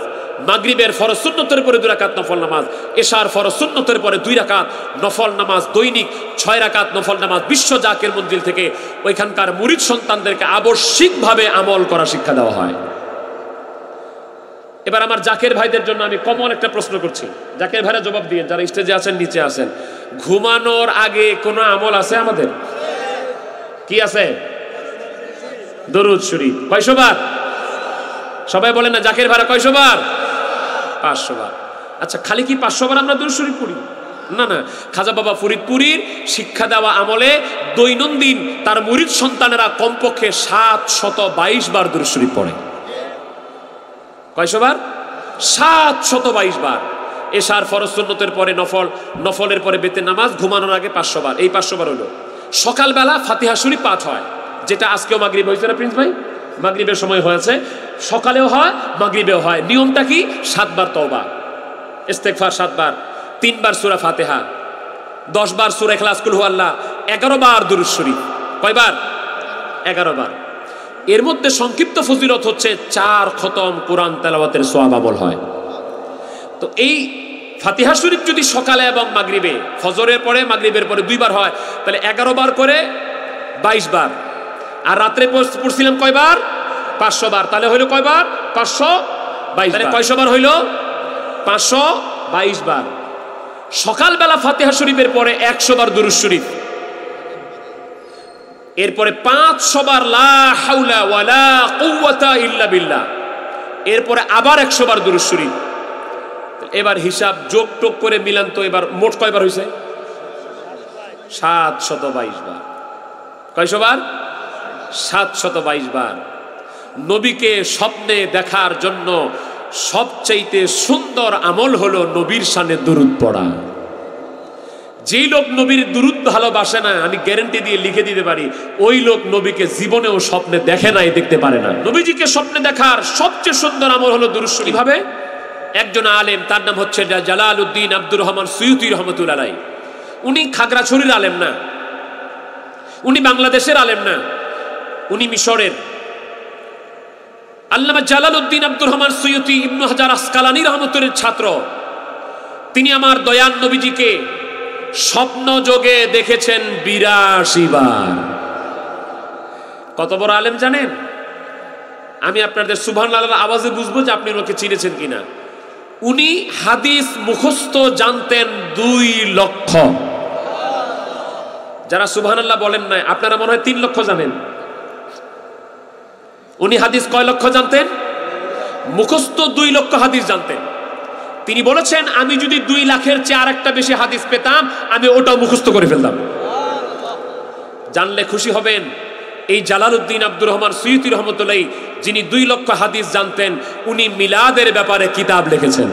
মাগরিবের ফরজ সুন্নতের পরে 2 রাকাত নফল নামাজ, এশার ফরজ সুন্নতের পরে 2 রাকাত নফল নামাজ, দৈনিক 6 রাকাত নফল নামাজ বিশ্ব জাকের মঞ্জিল থেকে ওইখানকার মুরিদ সন্তানদেরকে আবশ্যিকভাবে আমল করা শিক্ষা দেওয়া হয়। এবার আমার জাকের ভাইদের জন্য আমি কমন একটা প্রশ্ন করছি, জাকের ভাইরা জবাব দিয়ে, যারা স্টেজে আছেন নিচে আছেন, ঘুমানোর আগে কোনো আমল আছে আমাদের? কি আছে? দরুদ শরীফ কয়শো বার? সবাই বলেন না জাকের ভাইরা কয়শো বার? 500 বার। আচ্ছা, খালি কি 500 বার আমরা দরুদ শরীফ পড়ি? না না, খাজা বাবা ফরিদপুরীর শিক্ষা দেওয়া আমলে দৈনন্দিন তার মুরিদ সন্তানেরা কমপক্ষে 722 বার দরুদ শরীফ পড়ে। কয়শো বার? 722 বার। এশার ফরজ সুন্নতের পরে নফল, নফলের পরে বেতে নামাজ, ঘুমানোর আগে 500 বার। এই 500 বার হলো সকালবেলা ফাতিহা শরীফ পাঠ হয়, যেটা আজকেও মাগরিব হয়েছে না প্রিন্স ভাই? মাগরিবের সময় হয়েছে, সকালেও হয় মাগরিবেও হয়। নিয়মটা কি? 7 বার তওবা, ইস্তেগফার 7 বার, 3 বার সূরা ফাতিহা, 10 বার সূরা ইখলাস, কুল হুয়াল্লাহ, 11 বার দুরূদ শরীফ। কয়বার? 11 বার। এর মধ্যে সংক্ষিপ্ত ফজিলত হচ্ছে 4 খতম কোরআন তেলাওয়াতের সওয়াব আমল হয়। তো এই ফাতিহা শরীফ যদি সকালে এবং মাগরিবে, ফজরের পরে মাগরিবের পরে 2 বার হয়, তাহলে 11 বার করে 22 বার। আর রাত্রে পড়ছিলাম কয়বার? 500 বার। তাহলে হইল কয়বার? 522। তাহলে কয়শো বার হইল? 522 বার। সকালবেলা ফাতিহা শরীফের পরে 100 বার দুরূদ শরীফ, এরপরে 500 বার লা হাওলা ওয়ালা কুওয়াতা ইল্লা বিল্লাহ, এরপরে আবার 100 বার দুরূদ শরীফ। এবার হিসাব যোগ টোগ করে মিলান তো এবার মোট কয়বার হয়েছে? 722 বার। কয়শো বার? 722 বার। নবীকে স্বপ্নে দেখার জন্য সবচাইতে সুন্দর আমল হলো নবীর শানে দুরূদ পড়া। যেই লোক নবীর দুরূদ ভালোবাসে না, আমি গ্যারান্টি দিয়ে লিখে দিতে পারি, ওই লোক নবীকে জীবনেও স্বপ্নে দেখে নাই, দেখতে পারে না। নবীজিকে স্বপ্নে দেখার সবচেয়ে সুন্দর আমল হলো দুরূদ শরীফ। কিভাবে? একজন আলেম, তার নাম হচ্ছে জালালউদ্দিন আব্দুর রহমান সুয়ুতি রহমাতুল্লাহ আলাইহি। উনি খাগড়াছড়ির আলেম না, উনি বাংলাদেশের আলেম না, উনি মিশরের। আল্লামা জালালউদ্দিন আব্দুর রহমান সুয়ুতি ইবনে হাজার আসকালানী রহমতুল্লাহর ছাত্র, তিনি আমার দয়ান নবীজিকে স্বপ্ন যোগে দেখেছেন 82 বার। কত বড় আলেম জানেন? আমি আপনাদের সুবহানাল্লাহর আওয়াজে বুঝবো যে আপনি ওনাকে চিনেছেন কিনা। উনি হাদিস মুখস্থ জানতেন 2 লক্ষ। যারা সুবহানাল্লাহ বলেন না, আপনারা মনে হয় 3 লক্ষ জানেন। উনি হাদিস কয় লক্ষ জানতেন? মুখস্থ 2 লক্ষ হাদিস জানতেন। তিনি বলেছেন, আমি যদি 2 লাখের চেয়ে আরেকটা বেশি হাদিস পেতাম, আমি ওটাও মুখস্থ করে ফেলতাম। জানলে খুশি হবেন, এই জালালউদ্দিন আব্দুর রহমান সুয়ুতি রহমতুল্লাহ, যিনি 2 লক্ষ হাদিস জানতেন, উনি মিলাদের ব্যাপারে কিতাব লিখেছেন,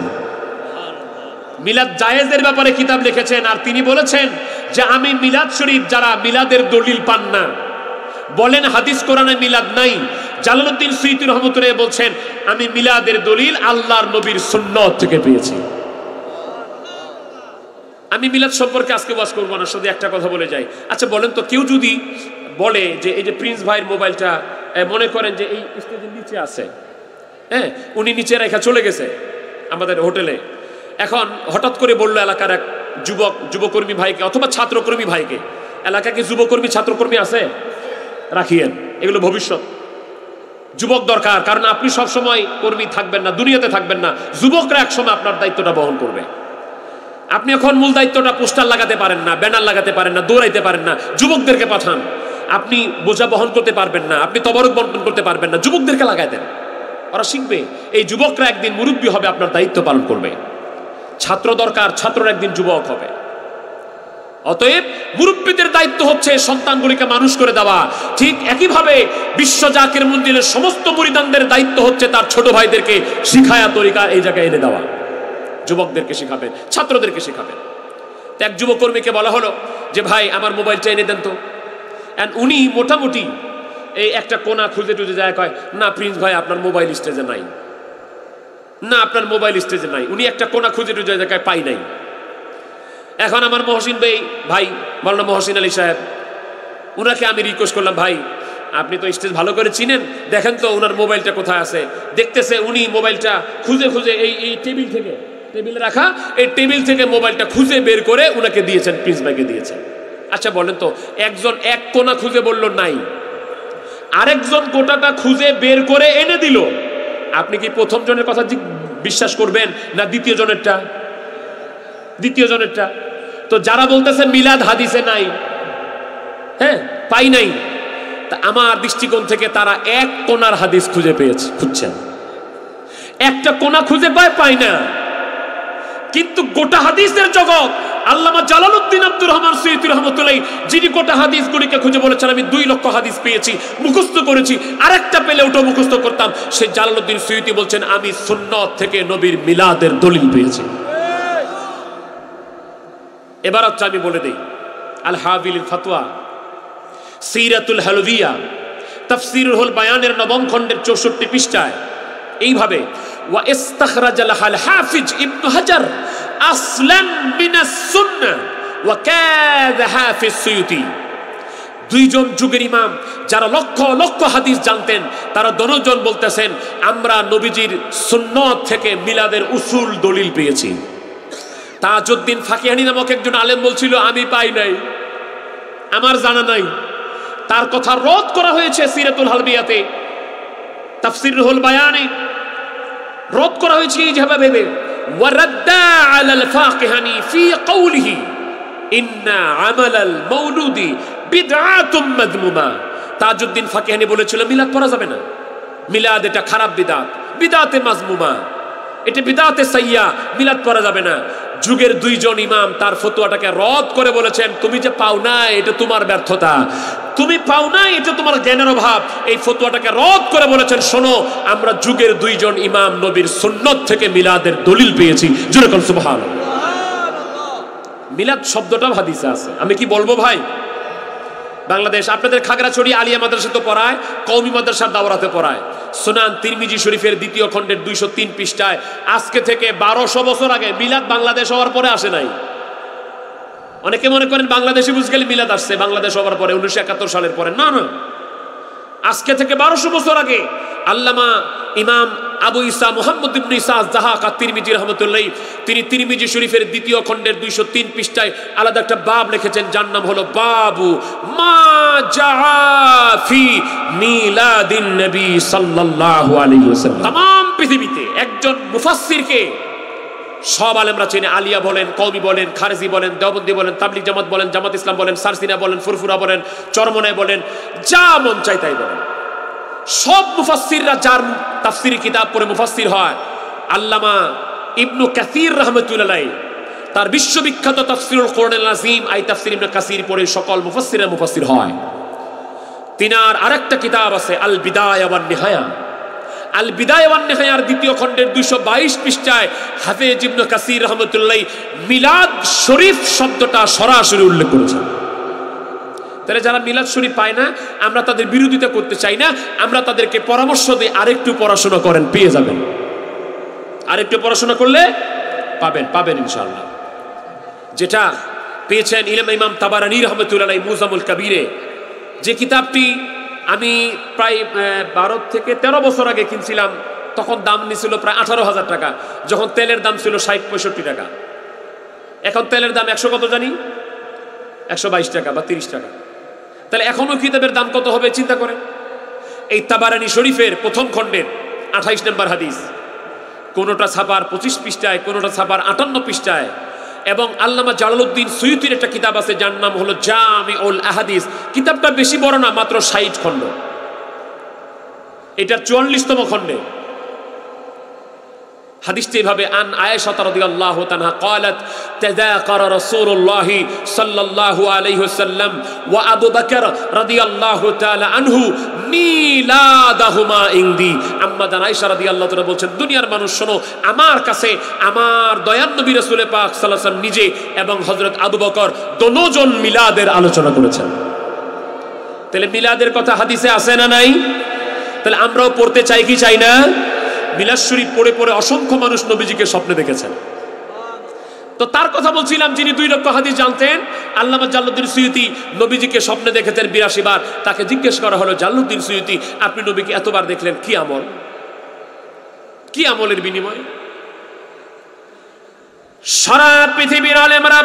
মিলাদ জায়েজের ব্যাপারে কিতাব লিখেছেন। আর তিনি বলেছেন যে আমি মিলাদ শরীফ, যারা মিলাদের দলিল পান না, বলেন হাদিস কোরআনে মিলাদ নাই, জালালউদ্দিন সুয়ুতি রহমতুল্লাহ বলছেন আমি মিলাদের দলিল আল্লাহর নবীর সুন্নাত থেকে পেয়েছি। আমি মিলাদ সম্পর্কে আজকে ওয়াজ করব না, শুধু একটা কথা বলে যাই। আচ্ছা বলেন তো, কেউ যদি বলে যে এই যে প্রিন্স ভাইয়ের মোবাইলটা, মনে করেন যে এই স্টেজের নিচে আছে, হ্যাঁ, উনি নিচে রেখা চলে গেছে আমাদের হোটেলে, এখন হঠাৎ করে বললো এলাকার এক যুবকর্মী ভাইকে অথবা ছাত্রকর্মী ভাইকে, এলাকায় কি যুবকর্মী ছাত্রকর্মী আছে? রাখিয়েন, এগুলো ভবিষ্যৎ। যুবক দরকার, কারণ আপনি সব সময় কর্মী থাকবেন না, দুনিয়াতে থাকবেন না, যুবকরা একসময় আপনার দায়িত্বটা বহন করবে। আপনি এখন মূল দায়িত্বটা পোস্টার লাগাতে পারেন না, ব্যানার লাগাতে পারেন না, দৌড়াইতে পারেন না, যুবকদেরকে পাঠান। আপনি বোঝা বহন করতে পারবেন না, আপনি তবরক বন্টন করতে পারবেন না, যুবকদেরকে লাগাই দেন, ওরা শিখবে। এই যুবকরা একদিন মুরব্বী হবে, আপনার দায়িত্ব পালন করবে। ছাত্র দরকার, ছাত্ররা একদিন যুবক হবে। অতএব মুরব্বীদের দায়িত্ব হচ্ছে সন্তানগুলিকে মানুষ করে দেওয়া। ঠিক একইভাবে বিশ্ব জাকির মঞ্জিলের সমস্ত মুরিদানদের দায়িত্ব হচ্ছে তার ছোট ভাইদেরকে শিখায়া তরিকা এই জায়গায় এনে দেওয়া। যুবকদেরকে শিখাবেন, ছাত্রদেরকে শিখাবেন। তো এক যুবকর্মীকে বলা হলো যে ভাই আমার মোবাইলটা এনে দেন তো। উনি মোটামুটি এই একটা কোনা খুঁজে টুজে যায়, কয় না প্রিন্স ভাই আপনার মোবাইল স্টেজে নাই, না আপনার মোবাইল স্টেজে নাই। উনি একটা কোনা খুঁজে টুজে জায়গায় পাই নাই। এখন আমার মহসিন ভাই মাওলানা মহসিন আলী সাহেব, উনাকে আমি রিকোয়েস্ট করলাম, ভাই আপনি তো স্টেজ ভালো করে চিনেন, দেখেন তো ওনার মোবাইলটা কোথায় আছে। দেখতেছে উনি মোবাইলটা খুঁজে খুঁজে এই টেবিলে রাখা, এই টেবিল থেকে মোবাইলটা খুঁজে বের করে উনাকে দিয়েছেন, প্রিন্স ভাইকে দিয়েছেন। আচ্ছা বলেন তো, একজন এক কোনা খুঁজে বলল নাই, আরেকজন গোটাটা খুঁজে বের করে এনে দিল, আপনি কি প্রথম জনের কথা বিশ্বাস করবেন না দ্বিতীয় জনেরটা? দ্বিতীয় জনেরটা। তো যারা বলতেছে মিলাদ হাদিসে নাই, হ্যাঁ পাই নাই, তা আমার দৃষ্টিকোণ থেকে তারা এক কোনার হাদিস খুঁজছেন, একটা কোনা খুঁজে পায় না। কিন্তু গোটা হাদিসের জগৎ আল্লামা জালালউদ্দিন আব্দুর রহমান সুয়ুতি রহমতুল্লাহ, যিনি গোটা হাদিসগুলিকে খুঁজে বলেছেন আমি 2 লক্ষ হাদিস পেয়েছি, মুখস্থ করেছি, আরেকটা পেলে ওটা মুখস্থ করতাম, সেই জালালউদ্দিন সুয়ুতি বলছেন আমি সুন্নাত থেকে নবীর মিলাদের দলিল পেয়েছি। এবার হচ্ছে আমি বলে দেই, আল হাবিল ফাতোয়া, সিরাতুল হালভিয়া, তাফসীরুল বায়ানের 9ম খণ্ডের 64 পৃষ্ঠায় এইভাবে ওয়া ইস্তাখরাজাল হাফিজ ইবনে হাজার আসলান মিনাস সুন্নাহ ওয়া কাযা হাফিজ সুয়ুতি। 2 জন যুগের ইমাম যারা লক্ষ লক্ষ হাদিস জানতেন, তারা দুজন বলতেছেন আমরা নবীজির সুন্নাত থেকে মিলাদের উসুল দলিল পেয়েছি। তাজউদ্দিন ফাকিহানি নামক একজন আলেম বলছিল আমি পাই নাই, আমার জানা নাই। তার কথা রদ করা হয়েছে সিরাতুল হালবিয়াতে, তাফসীরুল বায়ানে রদ করা হয়েছে এইভাবে, ওয়ারাদ্দা আলাল ফাকিহানি ফি কওলিহি ইন্না আমালাল মাউলুদি বিদআতুম মাযমুমা। তাজউদ্দিন ফাকিহানি বলেছিল মিলাদ পড়া যাবে না, মিলাদ এটা খারাপ বিদআত, বিদআতে মাযমুমা, এটা বিদআতে সাইয়্যা, মিলাদ পড়া যাবে না। যুগের 2 জন ইমাম তার ফতোয়াটাকে রদ করে বলেছেন তুমি যে পাও না এটা তোমার ব্যর্থতা, তুমি পাও না এটা তোমার জ্ঞানের অভাব। এই ফতোয়াটাকে রদ করে বলেছেন শোনো আমরা যুগের 2 জন ইমাম নবীর সুন্নাত থেকে মিলাদের দলিল পেয়েছি। জোরে বলুন সুবহানাল্লাহ। মিলাদ শব্দটা হাদিসে আছে, আমি কি বলবো ভাই? বাংলাদেশ আপনাদের খাগড়াছড়ি আলিয়া মাদ্রাসা তো পড়ায়, কওমি মাদ্রাসার দাওরাতে পড়ায়। সুনান তিরমিজি শরীফের 2য় খণ্ডের 203 পৃষ্ঠায় আজকে থেকে 1200 বছর আগে মিলাদ বাংলাদেশ হওয়ার পরে আসে নাই। অনেকে মনে করেন বাংলাদেশে বুঝ গেলে মিলাদ আসছে বাংলাদেশ হওয়ার পরে 1971 সালের পরে, না না, আজকে থেকে 1200 বছর আগে আল্লামা ইমাম আবু ইসা মুহাম্মদ ইবনে ইসা আয-যাহাক আত-তিরমিজি রাহমাতুল্লাহ তিনি তিরমিজি শরীফের দ্বিতীয় খণ্ডের 203 পৃষ্ঠায় আলাদা একটা বাব লিখেছেন, যার নাম হলো বাবু মা জাআ ফি মিলাদিন নবী সাল্লাল্লাহু আলাইহি ওয়াসাল্লাম। तमाम পৃথিবীতে একজন মুফাসসিরকে সব আলেমরা চেনে, আলিয়া বলেন, কওমি বলেন, খারেজি বলেন, দেওবন্দি বলেন, তাবলিগ জামাত বলেন, জামাত ইসলাম বলেন, সারসিনা বলেন, ফুরফুরা বলেন, চরমনায় বলেন, যা মন চাই তাই বলেন। সব মুফাসসিররা যার তাফসীরি কিতাব পড়ে মুফাসসির হয়, আল্লামা ইবনু কাসির রাহমাতুল্লাহ তার বিশ্ববিখ্যাত তাফসীরুল কোরআনুল আযীম আই তাফসীর ইবনে কাসির পড়ে সকল মুফাসসিররা মুফাসসির হয়। তিনার আরেকটা কিতাব আছে আল বিদায়া ওয়ান নিহায়া। আল বিদায়া ওয়ান নিহায়ার দ্বিতীয় খণ্ডের 222 পৃষ্ঠায় হাফেজ ইবনে কাসির রাহমাতুল্লাহ মিলাদ শরীফ শব্দটা সরাসরি উল্লেখ করেছেন। তাহলে যারা মিলাদ শরীফ পায় না, আমরা তাদের বিরোধিতা করতে চাই না, আমরা তাদেরকে পরামর্শ দিই আরেকটু পড়াশোনা করেন, পেয়ে যাবেন। আরেকটু পড়াশোনা করলে পাবেন ইনশাআল্লাহ। যেটা পেয়েছেন ইমাম তাবারানী রাহমাতুল্লাহ মুজামুল কাবীরে, যে কিতাবটি আমি প্রায় 12 থেকে 13 বছর আগে কিনছিলাম, তখন দাম নিছিল প্রায় 18,000 টাকা, যখন তেলের দাম ছিল 60-65 টাকা। এখন তেলের দাম 100 কত জানি, 122 টাকা বা 30 টাকা। তাহলে এখনো কিতাবের দাম কত হবে চিন্তা করেন। এই তাবারানী শরীফের প্রথম খণ্ডের 28 নম্বর হাদিস, কোনোটা ছাপার 25 পৃষ্ঠায়, কোনোটা ছাপার 58 পৃষ্ঠায়। এবং আল্লামা জালালউদ্দিন সুয়ুতির একটা কিতাব আছে যার নাম হলো জামিউল আহাদিস। কিতাবটা বেশি বড় না, মাত্র 60 খণ্ড। এটা 44তম খণ্ডে হাদিসটি এভাবে, আন আয়েশা রাদিয়াল্লাহু তাআলা قالت تذاكر رسول الله صلى الله عليه وسلم وابو بكر رضي الله تعالى عنه মিলাদাহুমা ইনদি। আম্মা জান আয়েশা রাদিয়াল্লাহু তাআলা বলেন, দুনিয়ার মানুষ শোনো, আমার কাছে আমার দয়ার নবী রাসূল পাক সাল্লাল্লাহু আলাইহি ওয়াসাল্লাম নিজে এবং হযরত আবু বকর দুজন মিলাদের আলোচনা করেছেন। তাহলে মিলাদের কথা হাদিসে আছে না নাই? তাহলে আমরাও পড়তে চাই কি চাই না? মিলাদ শরীফ পড়ে পড়ে অসংখ্য মানুষ নবীজিকে স্বপ্নে দেখেছেন। তো তার কথা বলছিলাম, যিনি 2 লক্ষ হাদিস জানতেন, আল্লামা জালালউদ্দিন সুয়ুতি নবীজিকে স্বপ্নে দেখেছেন 82 বার। তাকে জিজ্ঞেস করা হলো, জালালউদ্দিন সুয়ুতি, আপনি নবীকে এতবার দেখলেন, কি আমল, কি আমলের বিনিময়ে? সারা পৃথিবীর আলেমরা,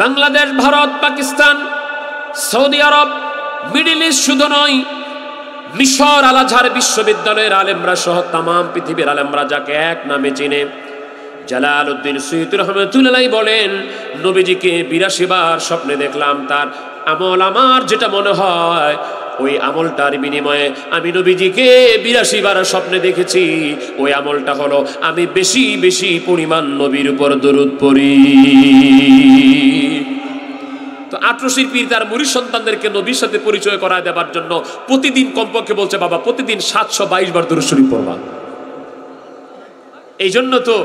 বাংলাদেশ, ভারত, পাকিস্তান, সৌদি আরব, মিডল ইস্ট শুধু নয়, মিশর আল আজহার বিশ্ববিদ্যালয়ের আলেমরা সহ তামাম পৃথিবীর আলেমরা যাকে এক নামে চিনে, জালালউদ্দিন সুয়ুতি রাহমাতুল্লাহ বলেন, নবীজিকে 82 বার স্বপ্নে দেখলাম। তার আমল আমার যেটা মনে হয়, ওই আমলটার বিনিময়ে আমি নবীজিকে 82 বার স্বপ্নে দেখেছি। ওই আমলটা হলো আমি বেশি বেশি পরিমাণ নবীর উপর দরুদ পড়ি। তো আটরশির পীর তার মুরিদ সন্তানদেরকে নবীর সাথে পরিচয় করায় দেওয়ার জন্য প্রতিদিন কমপক্ষে বলছে, বাবা প্রতিদিন 722 বার দরুদ শরীফ পড়বা। এই জন্য তো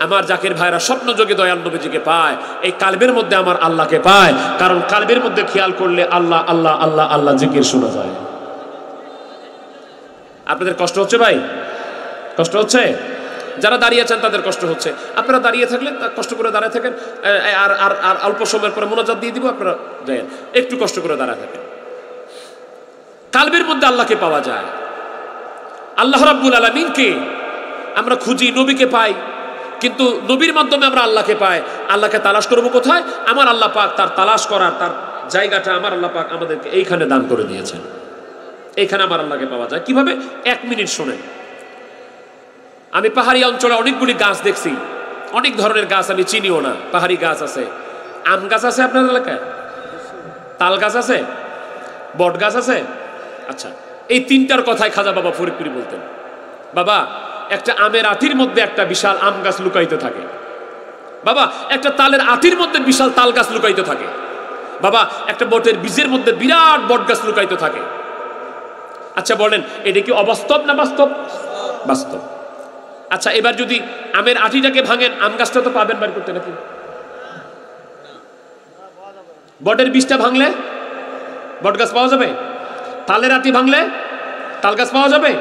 আমার জাকির ভাইরা স্বপ্ন যোগে দয়াল নবীজিকে পায়, এই কালবের মধ্যে আমার আল্লাহকে পায়। কারণ কালবের মধ্যে খেয়াল করলে আল্লাহ আল্লাহ আল্লাহ আল্লাহ জিকির শোনা যায়। আপনাদের কষ্ট হচ্ছে ভাই? কষ্ট হচ্ছে? যারা দাঁড়িয়ে আছেন তাদের কষ্ট হচ্ছে। আপনারা দাঁড়িয়ে থাকলে কষ্ট করে দাঁড়ায় থাকেন, আর আর আর অল্প সময়ের পরে মোনাজাত দিয়ে দিব, আপনারা যান, একটু কষ্ট করে দাঁড়ায় থাকেন। কালবের মধ্যে আল্লাহকে পাওয়া যায়। আল্লাহ রাব্বুল আলামিনকে আমরা খুঁজি, নবীকে পাই, কিন্তু নবীর মাধ্যমে আমরা আল্লাহকে পাই। আল্লাহকে তালাশ করবো কোথায়? আমার আল্লাহ পাক তার তালাশ করার তার জায়গাটা আমার আল্লাহ পাক আমাদেরকে এইখানে দান করে দিয়েছেন। এইখানে আমার আল্লাহকে পাওয়া যায় কিভাবে? 1 মিনিট শোনেন। আমি পাহাড়ি অঞ্চলে অনেকগুলি গাছ দেখছি, অনেক ধরনের গাছ আমি চিনিও না। পাহাড়ি গাছ আছে, আম গাছ আছে আপনার এলাকায়, তাল গাছ আছে, বট গাছ আছে। আচ্ছা, এই 3টার কথাই খাজা বাবা ফরিদপুরি বলতেন। বাবা, একটা আমের আটির মধ্যে একটা বিশাল আম গাছ লুকায়িত থাকে। বাবা, একটা তালের আটির মধ্যে বিশাল তাল গাছ লুকায়িত থাকে। বাবা, একটা বটের বীজের মধ্যে বিরাট বট গাছ লুকায়িত থাকে। আচ্ছা বলেন, এটা কি অবাস্তব না বাস্তব? বাস্তব। আচ্ছা, এবার যদি আমের আটিটাকে ভাঙেন, আম গাছটা তো পাবেন বের করতে নাকি? বটের বীজটা ভাঙলে বট গাছ পাওয়া যাবে? তালের আটি ভাঙলে তাল গাছ পাওয়া যাবে?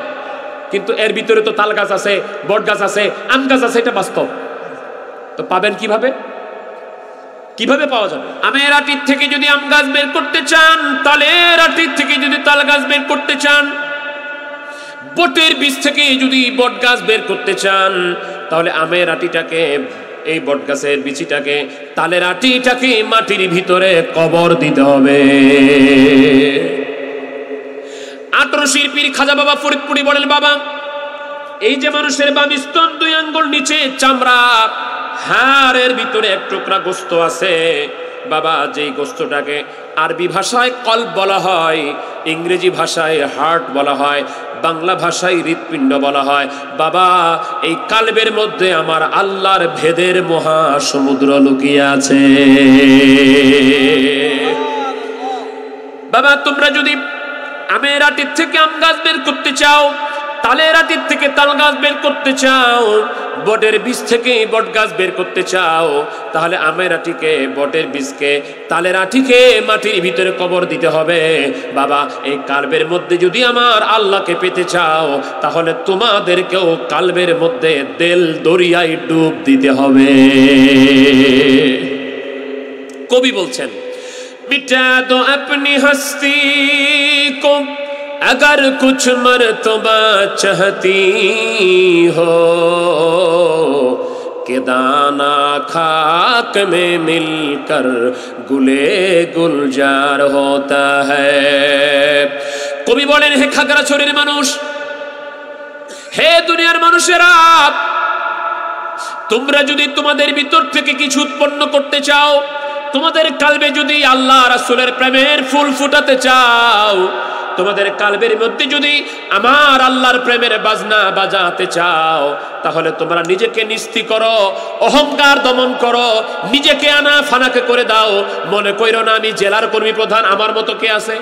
কিন্তু এর ভিতরে তো তাল গাছ আছে, বট গাছ আছে, আম গাছ আছে, এটা বাস্তব। তো পাবেন কিভাবে? কিভাবে পাওয়া যাবে? আমের আটির থেকে যদি আম গাছ বের করতে চান, তালের আটির থেকে যদি তাল গাছ বের করতে চান, বটের বীজ থেকে যদি বট গাছ বের করতে চান, তাহলে আমের আটিটাকে, এই বট গাছের বিচিটাকে, তালের আটিটাকে মাটির ভিতরে কবর দিতে হবে। আটরশির পীর খাজা বাবা ফরিদপুরি বলেন, বাবা এই যে মানুষের বাম স্তন 2 আঙ্গুল নিচে চামড়া, হাড়ের ভিতরে এক টুকরা গোস্ত আছে, বাবা যেই গোস্তটাকে আরবি ভাষায় কলব বলা হয়, ইংরেজি ভাষায় হার্ট বলা হয়, বাংলা ভাষায় হৃৎপিণ্ড বলা হয়, বাবা এই কালবের মধ্যে আমার আল্লাহর ভেদের মহাসমুদ্র লুকিয়ে আছে। বাবা তোমরা যদি আমের আটির থেকে আম গাছ বের করতে চাও, তালের আটির থেকে তাল গাছ বের করতে চাও, বটের বীজ থেকে বট গাছ বের করতে চাও, তাহলে আমের আটিকে, বটের বীজকে, তালের আটিকে মাটির ভিতরে কবর দিতে হবে। বাবা এই কালবের মধ্যে যদি আমার আল্লাহকে পেতে চাও, তাহলে তোমাদেরকেও কালবের মধ্যে দেল দরিয়ায় ডুব দিতে হবে। কবি বলছেন, মিটা দো আপনি হস্তি কো अगर कुछ मर्तबा चाहती हो कि दाना खाक में मिलकर गुले गुलजार होता है। কবি বলেন, হে খাগড়াছড়ির মানুষ, হে দুনিয়ার মানুষেরা, তোমরা যদি তোমাদের ভিতর থেকে কিছু উৎপন্ন করতে চাও, তোমাদের কালবে যদি আল্লাহ রাসূলের প্রেমের ফুল ফুটাতে চাও, তোমাদের কালবের মধ্যে যদি আমার আল্লাহর প্রেমের বাজনা বাজাতে চাও, তাহলে তোমরা নিজেকে নিস্তি করো, অহংকার দমন করো, নিজেকে আনা ফানাকে করে দাও। মনে কইরো না আমি জেলার কর্মী প্রধান, আমার মতো কে আছে?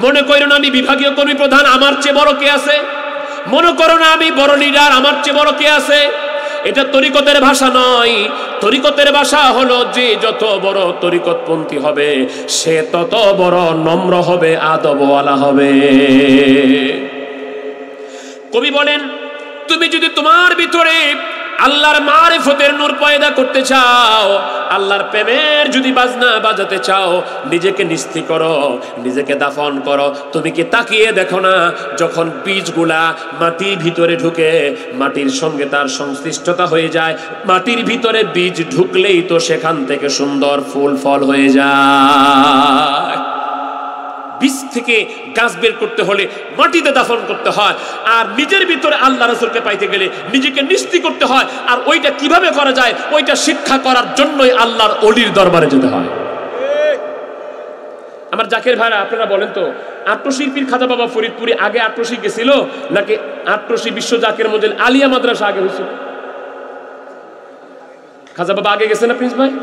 মনে কইরো না আমি বিভাগীয় কর্মী প্রধান, আমার চেয়ে বড় কে আছে? মনে করো না আমি বড় লিডার, আমার চেয়ে বড় কে আছে? এটা তরিকতের ভাষা নয়। তরিকতের ভাষা হলো যে যত বড় তরিকতপন্থী হবে সে তত বড় নম্র হবে, আদবওয়ালা হবে। কবি বলেন, তুমি যদি তোমার ভিতরে আল্লাহর মারিফতের নূর পয়দা করতে চাও, আল্লাহর প্রেমের যদি বাজনা বাজাতে চাও, নিজেকে নিস্তি করো, নিজেকে দাফন করো। তুমি কি তাকিয়ে দেখো না, যখন বীজগুলা মাটির ভিতরে ঢুকে মাটির সঙ্গে তার সংশ্লিষ্টতা হয়ে যায়, মাটির ভিতরে বীজ ঢুকলেই তো সেখান থেকে সুন্দর ফুল ফল হয়ে যায়। বীজ থেকে গাছ বের করতে হলে মাটিতে দাফন করতে হয়, আর নিজের ভিতরে আল্লাহ রাসূলকে পাইতে গেলে নিজেকে নিস্তি করতে হয়। আর ওইটা কিভাবে করা যায়, ওইটা শিক্ষা করার জন্যই আল্লাহর ওলির দরবারে যেতে হয়। আমার জাকের ভাইরা, আপনারা বলেন তো, আটরশির পীর খাজা বাবা ফরিদপুরি আগে আটরশি গেছিল নাকি আটরশি বিশ্ব জাকের মজলিস আলিয়া মাদ্রাসা আগে হয়েছিল? খাজা বাবা আগে গেছে না প্রিন্স ভাই?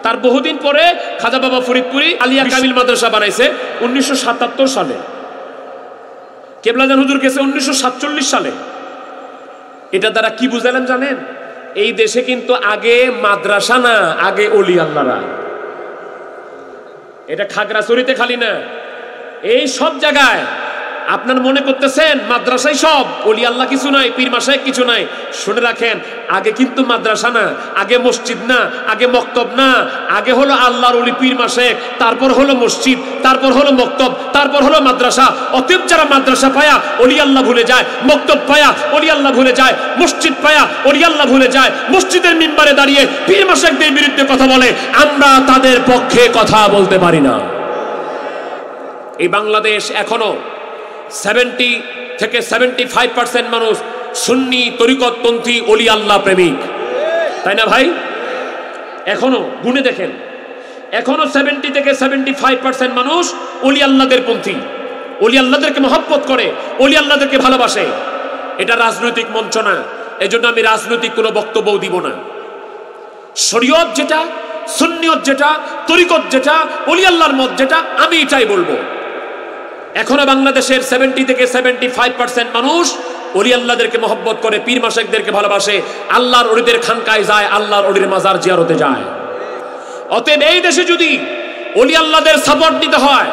তার বহুদিন পরে খাজা বাবা ফরিদপুরি আলিয়া কামিল মাদ্রাসা বানাইছে 1977 সালে। কেবলাজান হুজুর গেছে 1947 সালে। এটা দ্বারা কি বুঝালেন জানেন? এই দেশে কিন্তু আগে মাদ্রাসা না, আগে ওলি আল্লাহরা। এটা খাগড়াছড়িতে খালি না, এই সব জায়গায় আপনার মনে করতেছেন মাদ্রাসায় সব, ওলি আল্লাহ কিছু নাই, পীর মাশায়েখ কিছু নাই। শুনে রাখেন, আগে কিন্তু মাদ্রাসা না, আগে মসজিদ না, আগে মক্তব না, আগে হলো আল্লাহর ওলি পীর মাশায়েখ, তারপর হলো মসজিদ, তারপর হলো মক্তব, তারপর হলো মাদ্রাসা। অতএব যারা মাদ্রাসা পায়া ওলি আল্লাহ ভুলে যায়, মক্তব পায়া ওলি আল্লাহ ভুলে যায়, মসজিদ পায়া ওলি আল্লাহ ভুলে যায়, মসজিদের মিম্বারে দাঁড়িয়ে পীর মাশায়েখদের বিরুদ্ধে কথা বলে, আমরা তাদের পক্ষে কথা বলতে পারি না। এই বাংলাদেশ এখনো 70 থেকে 75% মানুষ সুন্নি তরিকতপন্থী ওলি আল্লাহ প্রেমিক, তাই না ভাই? এখনো গুণে দেখেন, এখনো 70 থেকে 75% মানুষ ওলি আল্লাহদের পন্থী, ওলি আল্লাহদেরকে মহব্বত করে, ওলি আল্লাহদেরকে ভালোবাসে। এটা রাজনৈতিক মঞ্চ না, এজন্য আমি রাজনৈতিক কোনো বক্তব্য দিব না। শরীয়ত যেটা, সুন্নিয়ত যেটা, তরিকত যেটা, ওলি আল্লাহর মত যেটা, আমি এটাই বলবো। এখনো বাংলাদেশের 70 থেকে 75% মানুষ ওলি আল্লাহদেরকে মহব্বত করে, পীর মাশায়েখদেরকে ভালোবাসে, আল্লাহর ওলিদের খানকায় যায়, আল্লাহর ওলির মাজার জিয়ারতে যায়। অতএব এই দেশে যদি ওলি আল্লাহদের সাপোর্ট নিতে হয়,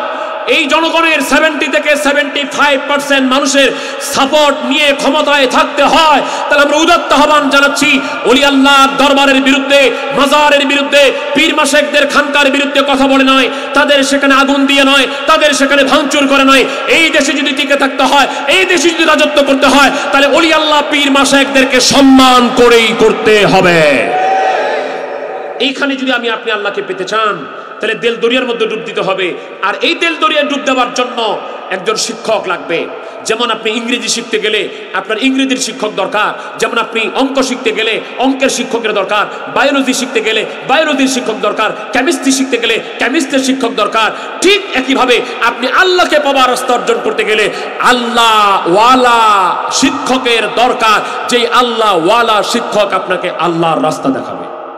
এই জনগণের 70 থেকে 75% মানুষের সাপোর্ট নিয়ে ক্ষমতায় থাকতে হয়, তাহলে আমরা উদাত্ত আহ্বান জানাচ্ছি ওলি আল্লাহর দরবারের বিরুদ্ধে, মাজারের বিরুদ্ধে, পীর মাশায়েখদের খানকার বিরুদ্ধে কথা বলে নয়, তাদের সেখানে আগুন দিয়ে নয়, তাদের সেখানে ভাঙচুর করে নয়। এই দেশে যদি টিকে থাকতে হয়, এই দেশে যদি রাজত্ব করতে হয়, তাহলে ওলি আল্লাহ পীর মাশায়েখদেরকে সম্মান করেই করতে হবে। এইখানে যদি আপনি আল্লাহকে পেতে চান, তাহলে দেল দরিয়ার মধ্যে ডুব দিতে হবে। আর এই দেল দরিয়ায় ডুব দেওয়ার জন্য একজন শিক্ষক লাগবে। যেমন আপনি ইংরেজি শিখতে গেলে আপনার ইংরেজির শিক্ষক দরকার, যেমন আপনি অঙ্ক শিখতে গেলে অঙ্কের শিক্ষকের দরকার, বায়োলজি শিখতে গেলে বায়োলজির শিক্ষক দরকার, কেমিস্ট্রি শিখতে গেলে কেমিস্ট্রির শিক্ষক দরকার। ঠিক একইভাবে আপনি আল্লাহকে পাওয়ার রাস্তা অর্জন করতে গেলে আল্লাহ ওয়ালা শিক্ষকের দরকার, যেই আল্লাহ ওয়ালা শিক্ষক আপনাকে আল্লাহর রাস্তা দেখাবে।